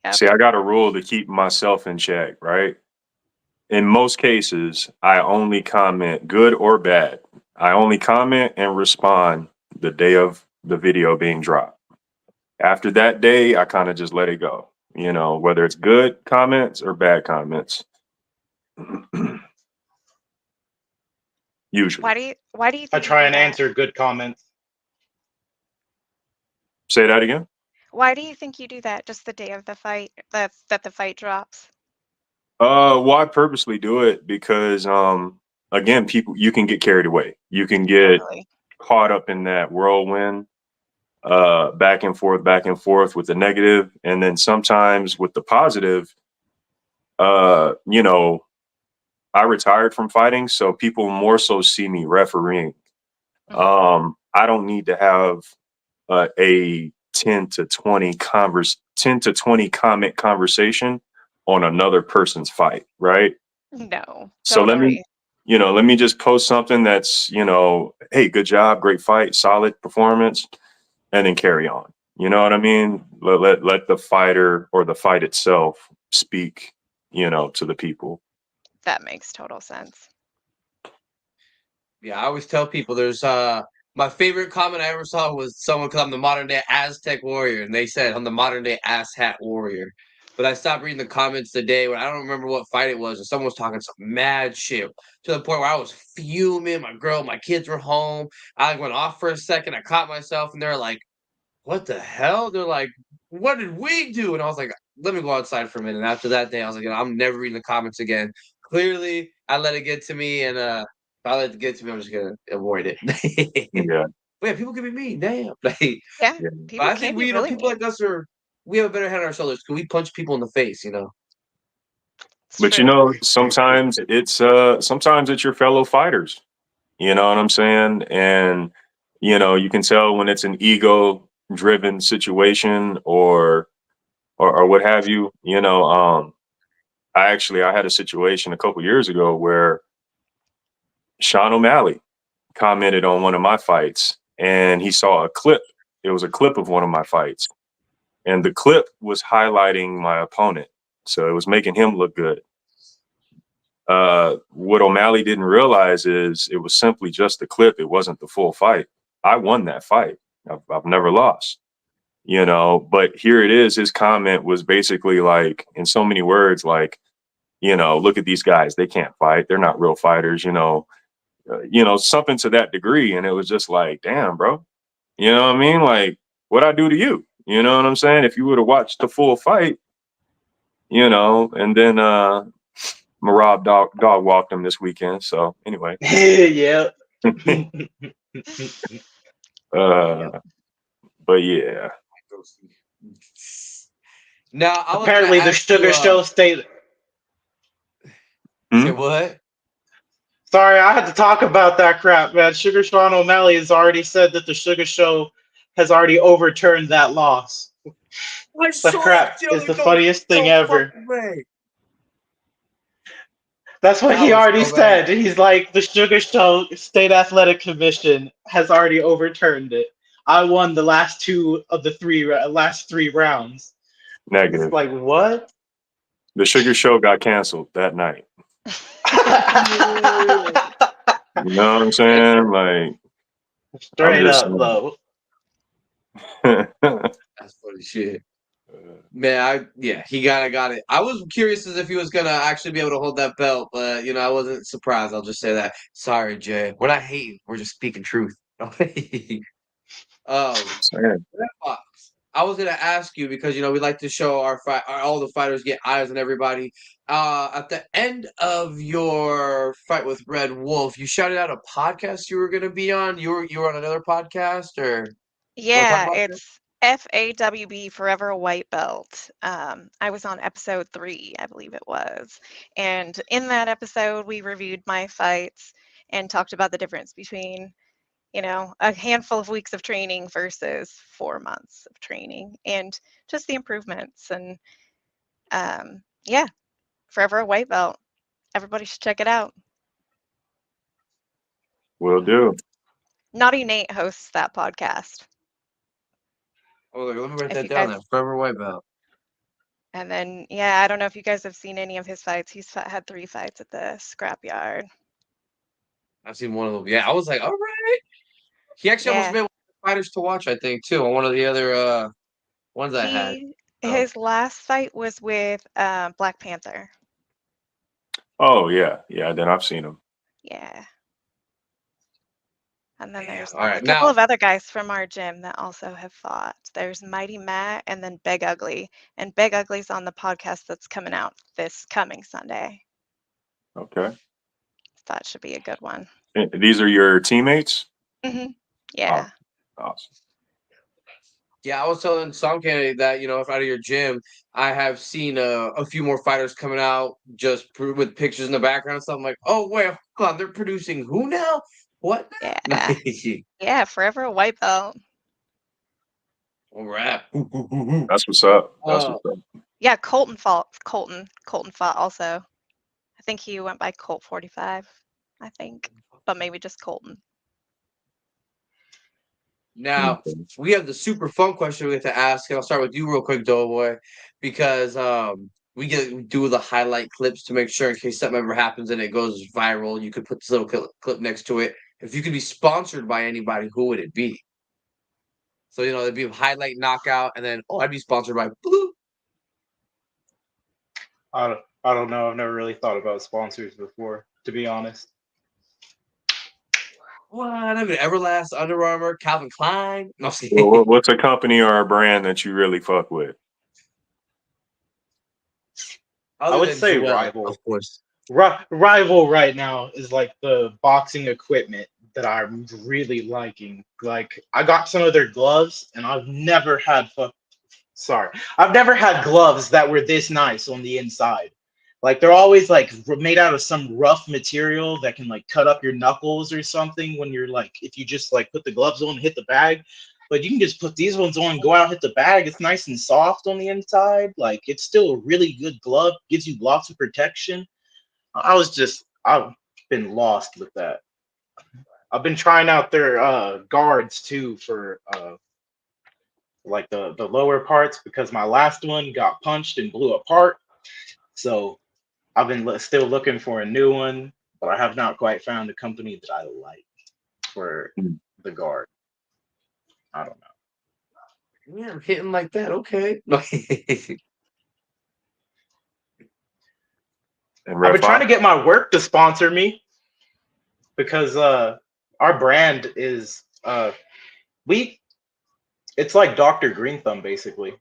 Yep. See, I got a rule to keep myself in check, right? In most cases, I only comment, good or bad. I only comment and respond the day of the video being dropped. After that day, I kind of just let it go, whether it's good comments or bad comments. Usually. Why do you think I try you do and that? answer good comments. Say that again? Why do you think you do that just the day of the fight, that the fight drops? Well, I purposely do it because, again, you can get carried away. You can get Totally. caught up in that whirlwind, back and forth with the negative. And then sometimes with the positive, I retired from fighting, so people more so see me refereeing. I don't need to have a 10 to 20 comment conversation on another person's fight, right? No. So Totally. let me just post something that's, hey, good job, great fight, solid performance, and then carry on. You know what I mean? Let the fighter or the fight itself speak, to the people. That makes total sense. Yeah, I always tell people there's my favorite comment I ever saw was someone, because I'm the modern day Aztec warrior, and they said I'm the modern day ass hat warrior. But I stopped reading the comments the day when I don't remember what fight it was, and someone was talking some mad shit to the point where I was fuming. My kids were home. I went off for a second. I caught myself, and they're like, "What the hell?" They're like, "What did we do?" And I was like, "Let me go outside for a minute." And after that day, I was like, I'm never reading the comments again. Clearly, I let it get to me, and if I let it get to me, I'm just gonna avoid it. Yeah. But yeah, people can be mean. Damn. Yeah. Yeah. People I can think be really people mean. like us we have a better head on our shoulders because we punch people in the face. It's But true. sometimes it's your fellow fighters. You know what I'm saying? And you can tell when it's an ego driven situation or what have you. I had a situation a couple years ago where Sean O'Malley commented on one of my fights, and he saw a clip. It was a clip of one of my fights, and the clip was highlighting my opponent, so it was making him look good. What O'Malley didn't realize is it was simply just the clip. It wasn't the full fight. I won that fight. I've never lost, but here it is. His comment was basically like, in so many words, like, look at these guys. They can't fight. They're not real fighters, something to that degree. And it was just like, damn, bro, you know what I mean? Like, what'd I do to you? You know what I'm saying? If you would have watched the full fight, and then, Marab dog walked him this weekend. So anyway, Yeah. But yeah. Now, I was gonna Apparently, the ask Sugar you, Show stayed. say what? Sorry, I had to talk about that crap, man. Sugar Sean O'Malley has already said that the Sugar Show has already overturned that loss. I That saw that crap is the funniest thing no ever. fucking way. That's what That he was already so bad. said. He's like, the Sugar Show State Athletic Commission has already overturned it. I won the last last three rounds. It's Negative. like, what? The Sugar Show got canceled that night. You know what I'm saying? Like, I'm Straight just up, though. That's funny shit. Man, he got it. I was curious as if he was gonna actually be able to hold that belt, but I wasn't surprised. I'll just say that. Sorry, Jay. We're not hating. We're just speaking truth. saying. Fox, I was gonna ask you because we like to show all the fighters get eyes on everybody. At the end of your fight with Red Wolf, you shouted out a podcast you were gonna be on. You were on another podcast, or you want to talk Yeah, about that? it's FAWB Forever a White Belt. I was on episode 3, I believe it was. And in that episode, we reviewed my fights and talked about the difference between, a handful of weeks of training versus 4 months of training and just the improvements. And yeah, Forever a White Belt. Everybody should check it out. Will do. Naughty Nate hosts that podcast. Oh, let me write If that you down. guys There, Forever White Belt. And then, yeah, I don't know if you guys have seen any of his fights. He's had 3 fights at the Scrapyard. I've seen one of them. Yeah, I was like, all right. He actually almost Yeah, been one of the fighters to watch, I think, too, on one of the other ones I had. So, his last fight was with Black Panther. Oh yeah, yeah. Then I've seen him. Yeah. And then damn. there's All right, a couple now of other guys from our gym that also have fought. There's Mighty Matt and then Big Ugly. And Big Ugly's on the podcast that's coming out this coming Sunday. Okay. That should be a good one. And these are your teammates? Yeah. Awesome. Yeah, I was telling some candidate that if out of your gym, I have seen a few more fighters coming out just with pictures in the background and stuff. I'm like, oh wait, hold on, they're producing who now? What? Yeah. Yeah, Forever a White Belt. All right. That's what's up. That's what's up. Yeah, Colton fought also. I think he went by Colt 45, I think. But maybe just Colton. Now we have the super fun question we have to ask, and I'll start with you real quick, Doughboy, because we do the highlight clips to make sure in case something ever happens and it goes viral, you could put this little clip next to it. If you could be sponsored by anybody, who would it be? So it'd be a highlight knockout, and then I'd be sponsored by Blue. I don't know. I've never really thought about sponsors before, to be honest. What? I mean, Everlast, Under Armour, Calvin Klein. No, What's a company or a brand that you really fuck with? I would say Joel, Rival. of course. Rival right now is like the boxing equipment that I'm really liking. Like, I got some of their gloves, and I've never had gloves that were this nice on the inside. Like, they're always like made out of some rough material that can like cut up your knuckles or something when you're like, if you just like put the gloves on and hit the bag. But you can just put these ones on, go out, hit the bag. It's nice and soft on the inside. Like, it's still a really good glove, gives you lots of protection. I've been lost with that. I've been trying out their guards too for like the lower parts because my last one got punched and blew apart. So I've been still looking for a new one, but I have not quite found a company that I like for the guard. I don't know. Yeah, I'm hitting like that. Okay. And I've been trying to get my work to sponsor me because our brand is it's like Dr. Green Thumb basically.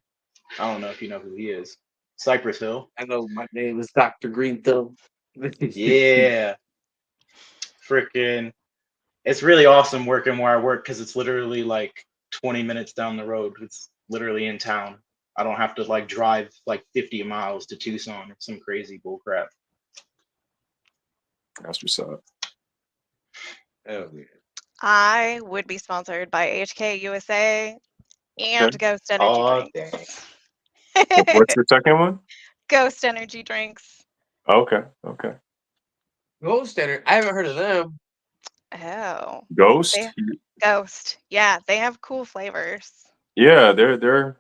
I don't know if you know who he is. Cypress Hill. I know my name is Dr. Green Thumb. Yeah. Freaking. It's really awesome working where I work because it's literally like 20 minutes down the road. It's literally in town. I don't have to like drive like 50 miles to Tucson or some crazy bullcrap. That's what's up. Oh, yeah. I would be sponsored by HK USA and Okay. Ghost Energy Oh, Drinks. What's the second one? Ghost Energy Drinks. Okay. Okay. Gold Standard. I haven't heard of them. Oh, Ghost. they Ghost. Yeah, they have cool flavors. Yeah, they're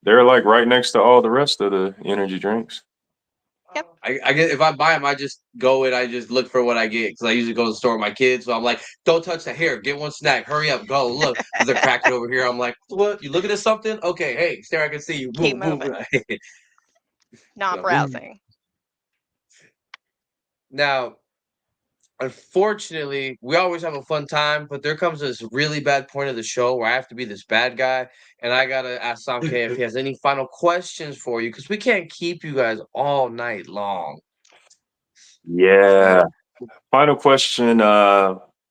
like right next to all the rest of the energy drinks. Yep. I get if I buy them, I just go and I just look for what I get because I usually go to the store with my kids. So I'm like, don't touch that. Here, get one snack. Hurry up, go look. They're cracking over here. I'm like, what? You looking at something? Okay, hey, stare. I can see you. Keep Move, move. moving. Not Move. browsing. Now, unfortunately, we always have a fun time, but there comes this really bad point of the show where I have to be this bad guy, and I gotta ask Samke if he has any final questions for you because we can't keep you guys all night long. Yeah. Final question.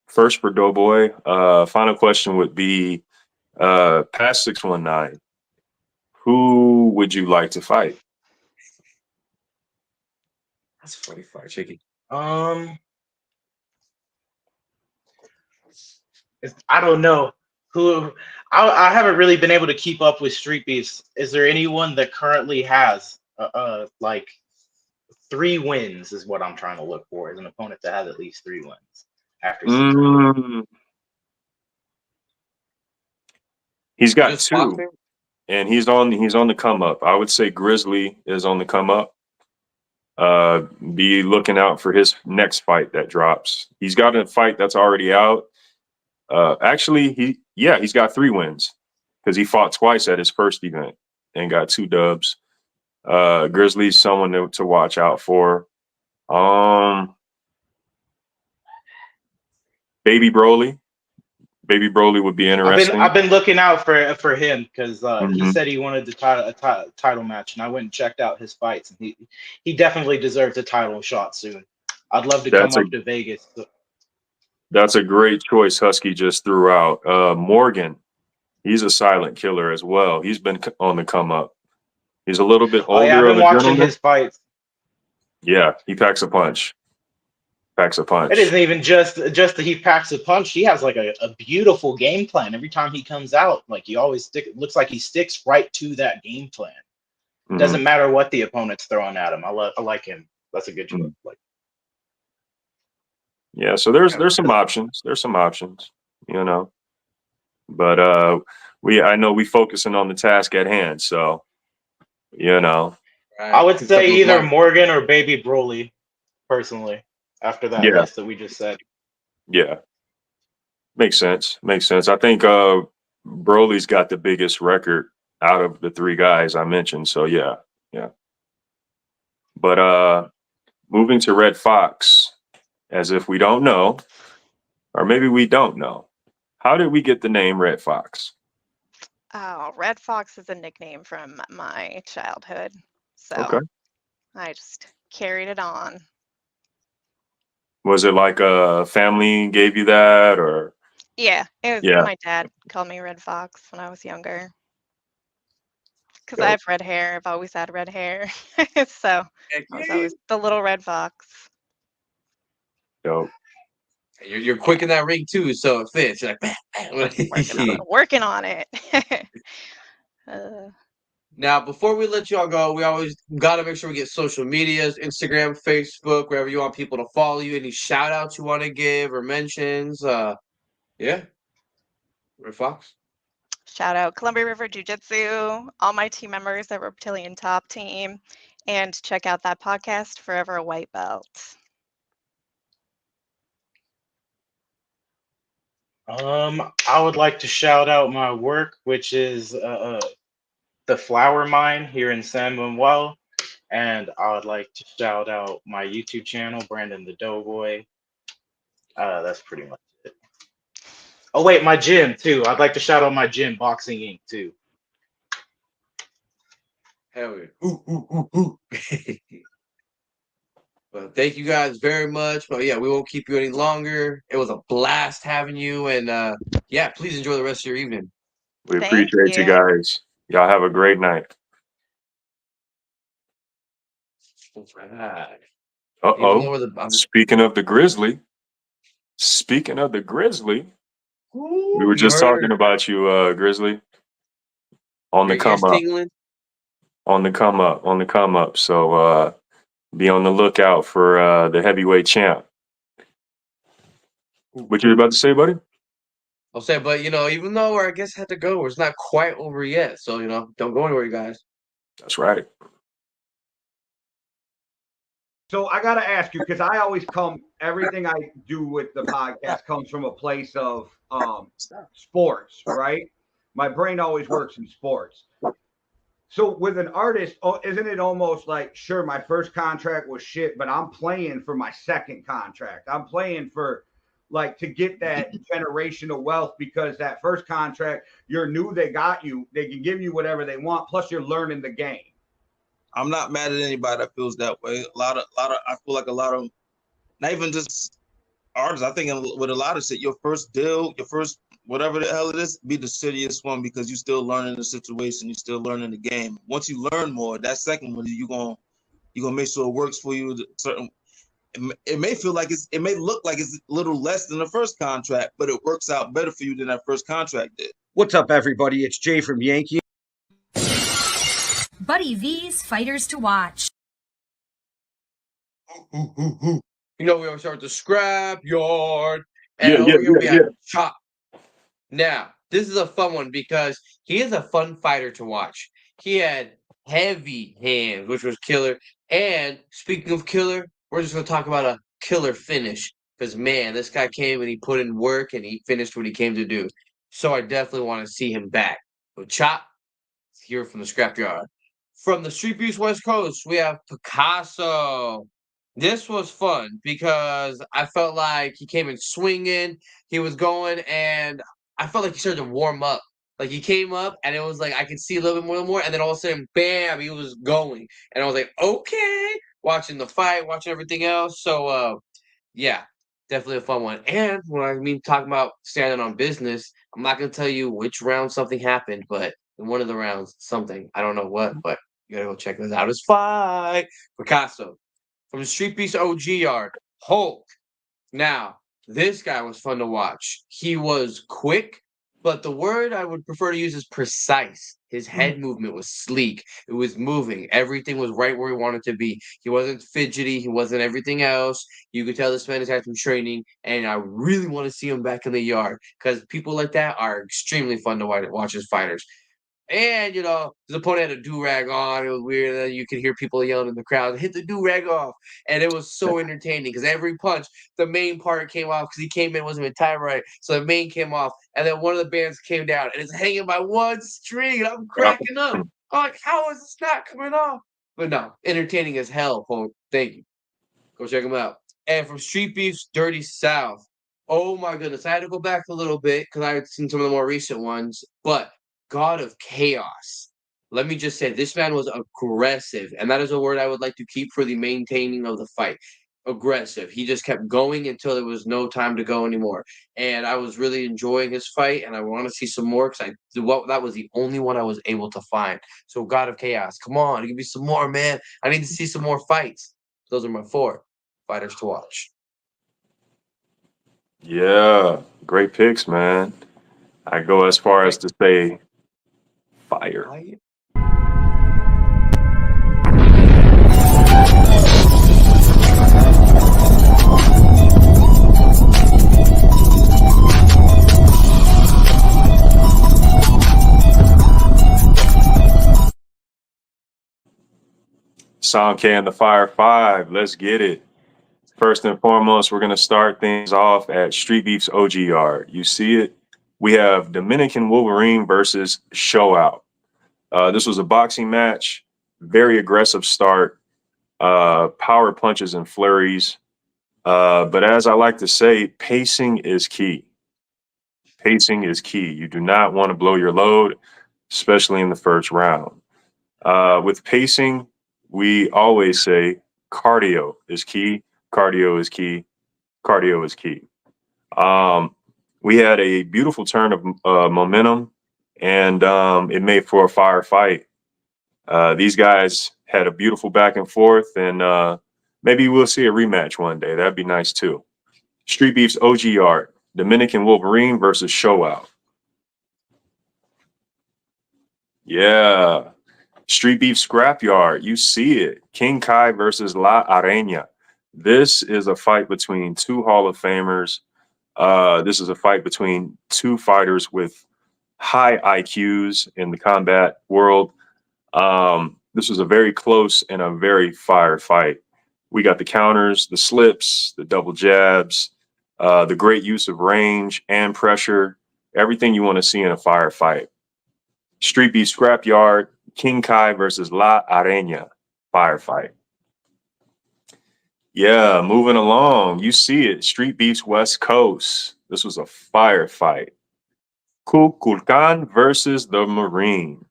First for Doughboy. Final question would be, past 619. Who would you like to fight? That's funny, fire chicken. I don't know who. I haven't really been able to keep up with Streetbeefs. Is there anyone that currently has like 3 wins? Is what I'm trying to look for. Is an opponent that has at least 3 wins after 6. He's got Just 2, boxing? and he's on the come up. I would say Grizzly is on the come up. Be looking out for his next fight that drops. He's got a fight that's already out. Actually, he's got 3 wins because he fought twice at his first event and got 2 dubs. Grizzly's someone to watch out for. Baby Broly. Baby Broly would be interesting. I've been looking out for him because he Mhm. said he wanted a title match, and I went and checked out his fights, and he definitely deserves a title shot soon. I'd love to come up to Vegas. That's a great choice Husky just threw out. Morgan, he's a silent killer as well. He's been on the come up. He's a little bit older. I've been watching his fights. Yeah, he packs a punch. It isn't even just that he packs a punch. He has like a beautiful game plan. Every time he comes out, like he always looks like he sticks right to that game plan. Mhm. Doesn't matter what the opponent's throwing at him. I like him. That's a good choice. Like, yeah, so there's some options. There's some options, But I know we focusing on the task at hand, so Right. I would say either Morgan or Baby Broly, personally, after that list that we just said. Yeah. Makes sense. I think Broly's got the biggest record out of the 3 guys I mentioned, so yeah. But moving to Red Fox, as if we don't know, or maybe we don't know. How did we get the name Red Fox? Oh, Red Fox is a nickname from my childhood. So Okay. I just carried it on. Was it like a family gave you that, or? Yeah, it was my dad called me Red Fox when I was younger. Because I have red hair. I've always had red hair. So I was always the little red fox. Dope. You're quick in that ring too, so it fits. You're like, working on it. Now, before we let y'all go, we always got to make sure we get social medias, Instagram, Facebook, wherever you want people to follow you. Any shout outs you want to give or mentions? Yeah. Red Fox. Shout out Columbia River Jiu-Jitsu, all my team members at Reptilian Top Team, and check out that podcast, Forever a White Belt. I would like to shout out my work, which is the Flower Mine here in San Manuel, and I would like to shout out my YouTube channel, Brandon the Doughboy. That's pretty much it. Oh wait, my gym too. I'd like to shout out my gym, Boxing Inc. too. Hell yeah. Ooh. Well, thank you guys very much. But yeah, we won't keep you any longer. It was a blast having you, and yeah, please enjoy the rest of your evening. We appreciate you guys. Y'all have a great night. Speaking of the Grizzly, we were just talking about you, Grizzly. On the come up. So be on the lookout for the heavyweight champ. What you were about to say, buddy? I'll say, but even though I guess had to go, it's not quite over yet. So don't go anywhere, you guys. That's right. So I got to ask you, because I always everything I do with the podcast comes from a place of sports, right? My brain always works in sports. So with an artist, isn't it almost like, sure, my first contract was shit, but I'm playing for my second contract. I'm playing for to get that generational wealth, because that first contract, you're new, they got you, they can give you whatever they want, plus you're learning the game. I'm not mad at anybody that feels that way. I feel like a lot of, not even just artists, I think with a lot of shit, your first deal, your first whatever the hell it is, be the shittiest one, because you're still learning the situation, you're still learning the game. Once you learn more, that second one, you're gonna make sure it works for you. It may feel like it may look like it's a little less than the first contract, but it works out better for you than that first contract did. What's up, everybody? It's Jay from Yankee. Buddy V's Fighters to Watch. We always start with the Scrapyard, and Yeah, over here we yeah. have Chop. Now, this is a fun one because he is a fun fighter to watch. He had heavy hands, which was killer. And speaking of killer, we're just going to talk about a killer finish. Because, man, this guy came and he put in work and he finished what he came to do. So I definitely want to see him back. So Chop, here from the Scrapyard. From the Streetbeefs West Coast, we have Picasso. This was fun because I felt like he came in swinging. He was going, and I felt like he started to warm up. Like, he came up, and it was like I could see a little bit more, and then all of a sudden, bam, he was going. And I was like, okay, watching the fight, watching everything else. So, yeah, definitely a fun one. And when I mean talking about standing on business, I'm not going to tell you which round something happened, but in one of the rounds, something. I don't know what, but you got to go check this out. His fight. Picasso. From the Streetbeefs OG yard, Hulk. Now, this guy was fun to watch. He was quick, but the word I would prefer to use is precise. His head movement was sleek. It was moving. Everything was right where he wanted to be. He wasn't fidgety. He wasn't everything else. You could tell this man has had some training, and I really want to see him back in the yard because people like that are extremely fun to watch as fighters. And, his opponent had a do-rag on. It was weird. And you could hear people yelling in the crowd, hit the do-rag off. And it was so entertaining because every punch, the main part came off because he came in, wasn't even tied right. So the main came off. And then one of the bands came down. And it's hanging by one string. And I'm cracking up. I'm like, how is this not coming off? But no, entertaining as hell, folks. Thank you. Go check them out. And from Streetbeefs Dirty South. Oh, my goodness. I had to go back a little bit because I had seen some of the more recent ones. But God of Chaos. Let me just say, this man was aggressive, and that is a word I would like to keep for the maintaining of the fight. Aggressive. He just kept going until there was no time to go anymore. And I was really enjoying his fight, and I want to see some more because that was the only one I was able to find. So, God of Chaos, come on, give me some more, man. I need to see some more fights. Those are my 4 fighters to watch. Yeah, great picks, man. I go as far as to say fire. Sound K and the Fire 5. Let's get it. First and foremost, we're going to start things off at Streetbeefs OG yard. You see it? We have Dominican Wolverine versus Show Out. This was a boxing match, very aggressive start, power punches and flurries. But as I like to say, pacing is key. Pacing is key. You do not want to blow your load, especially in the first round. With pacing, we always say cardio is key. Cardio is key. Cardio is key. We had a beautiful turn of momentum, and it made for a fire fight. These guys had a beautiful back and forth, and maybe we'll see a rematch one day. That'd be nice too. Streetbeefs OG yard, Dominican Wolverine versus Show Out. Yeah. Street Beef Scrapyard, you see it. King Kai versus La Arena. This is a fight between two Hall of Famers. This is a fight between two fighters with high IQs in the combat world. This was a very close and a very fire fight. We got the counters, the slips, the double jabs, the great use of range and pressure, everything you want to see in a firefight. Street Beef Scrapyard, King Kai versus La Arena, firefight. Yeah, moving along, you see it. Street Beefs West Coast. This was a firefight. Kukulkan versus the Marine.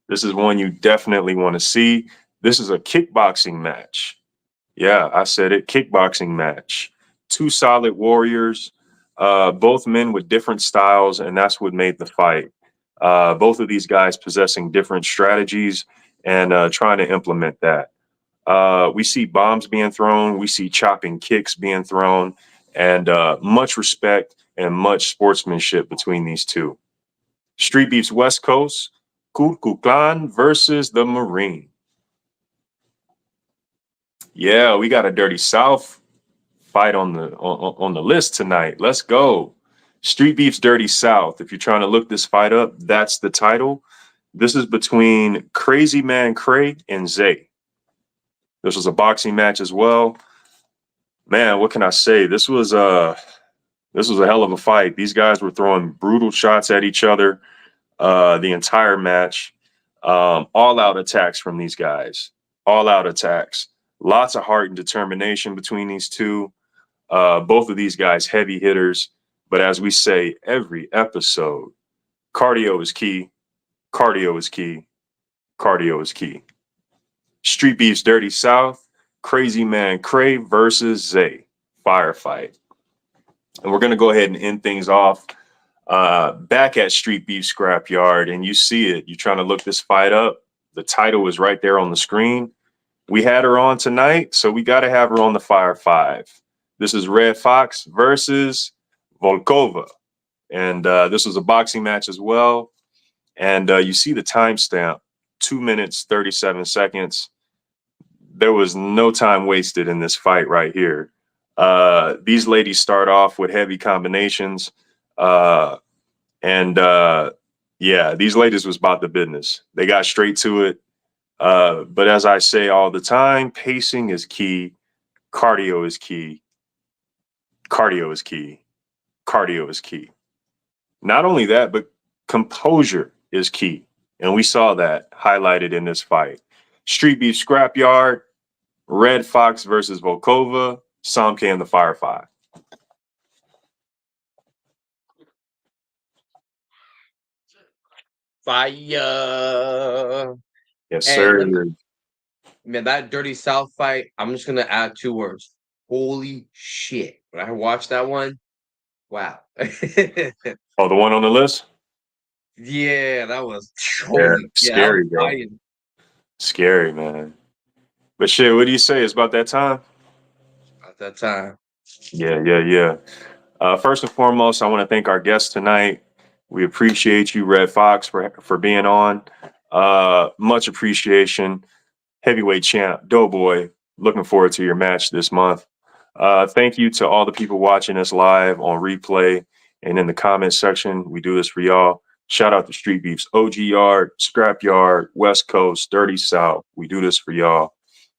This is one you definitely want to see. This is a kickboxing match. Yeah, I said it, kickboxing match. Two solid warriors, both men with different styles, and that's what made the fight. Both of these guys possessing different strategies and trying to implement that. We see bombs being thrown, we see chopping kicks being thrown, and much respect and much sportsmanship between these two. Street Beefs West Coast, Kukulkan versus the Marine. Yeah, we got a Dirty South fight on the list tonight. Let's go. Street Beefs Dirty South. If you're trying to look this fight up, that's the title. This is between Crazy Man Cray and Zay. This was a boxing match as well. Man, what can I say? This was a hell of a fight. These guys were throwing brutal shots at each other the entire match. All out attacks from these guys. All out attacks. Lots of heart and determination between these two. Both of these guys heavy hitters. But as we say every episode, cardio is key. Cardio is key. Cardio is key. Street Beefs Dirty South, Crazy Man Cray versus Zay, firefight. And we're going to go ahead and end things off back at Street Beef Scrapyard. And you see it. You're trying to look this fight up. The title is right there on the screen. We had her on tonight, so we got to have her on the Fire 5. This is Red Fox versus Volkova. And this was a boxing match as well. And you see the timestamp, 2 minutes, 37 seconds. There was no time wasted in this fight right here. These ladies start off with heavy combinations. Yeah, these ladies was about the business. They got straight to it. But as I say all the time, pacing is key. Cardio is key. Cardio is key. Cardio is key. Not only that, but composure is key. And we saw that highlighted in this fight. Street Beef Scrapyard, Red Fox versus Volkova, Samke and the Fire 5. Fire. Yes, And sir. man, that Dirty South fight, I'm just gonna add 2 words. Holy shit. When I watched that one, wow. Oh, the one on the list? Yeah, that was Scary, bro. fire. Scary, man. But shit, what do you say? It's about that time? At that time. Yeah. First and foremost, I want to thank our guest tonight. We appreciate you, Red Fox, for being on. Much appreciation. Heavyweight champ, Doughboy. Looking forward to your match this month. Thank you to all the people watching us live on replay and in the comment section. We do this for y'all. Shout out to Street Beefs, OG Yard, Scrap Yard, West Coast, Dirty South. We do this for y'all.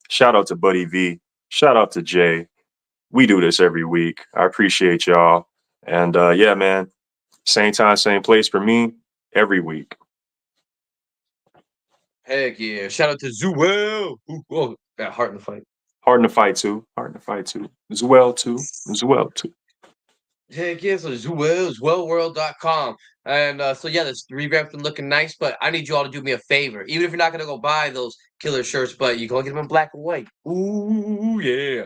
Shout out to Buddy V. Shout out to Jay. We do this every week. I appreciate y'all. And yeah, man, same time, same place for me every week. Heck yeah. Shout out to Zuel. Whoa, got heart in the fight. Hard in the fight too. Hard in the fight too. As well too. Heck yeah, so Zuelworld.com. And so yeah, this revamp's been looking nice, but I need you all to do me a favor. Even if you're not gonna go buy those killer shirts, but you go get them in black and white. Ooh yeah.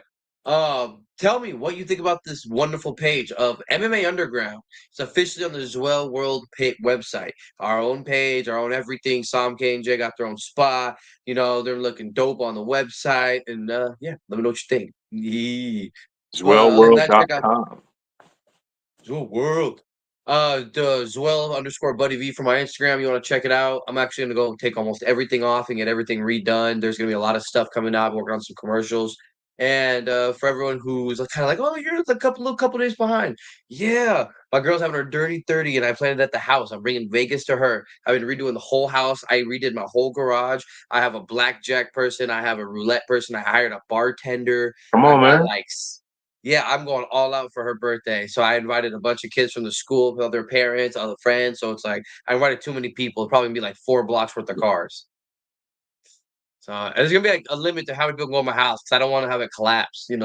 Tell me what you think about this wonderful page of MMA Underground. It's officially on the Zuel World website. Our own page, our own everything. Sam K and Jay got their own spot. You know, they're looking dope on the website. And yeah, let me know what you think. Yeah. Zwellworld.com. Zuel World. The Zoel_Buddy V for my Instagram. You want to check it out? I'm actually gonna go take almost everything off and get everything redone. There's gonna be a lot of stuff coming out. Working on some commercials. And for everyone who's kind of like, oh, you're a couple days behind. Yeah, my girl's having her dirty 30, and I planned it at the house. I'm bringing Vegas to her. I've been redoing the whole house. I redid my whole garage. I have a blackjack person. I have a roulette person. I hired a bartender. Come I on, got man. yeah, I'm going all out for her birthday. So I invited a bunch of kids from the school, other parents, other friends. So it's like I invited too many people. It'll probably be like 4 blocks worth of cars. So and there's gonna be like a limit to how many people go in my house because I don't want to have it collapse. But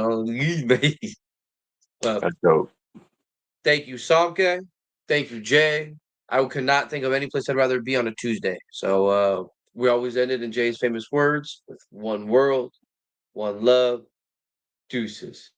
That's dope. thank you, Samke. Thank you, Jay. I could not think of any place I'd rather be on a Tuesday. So we always ended in Jay's famous words with one world, one love, deuces.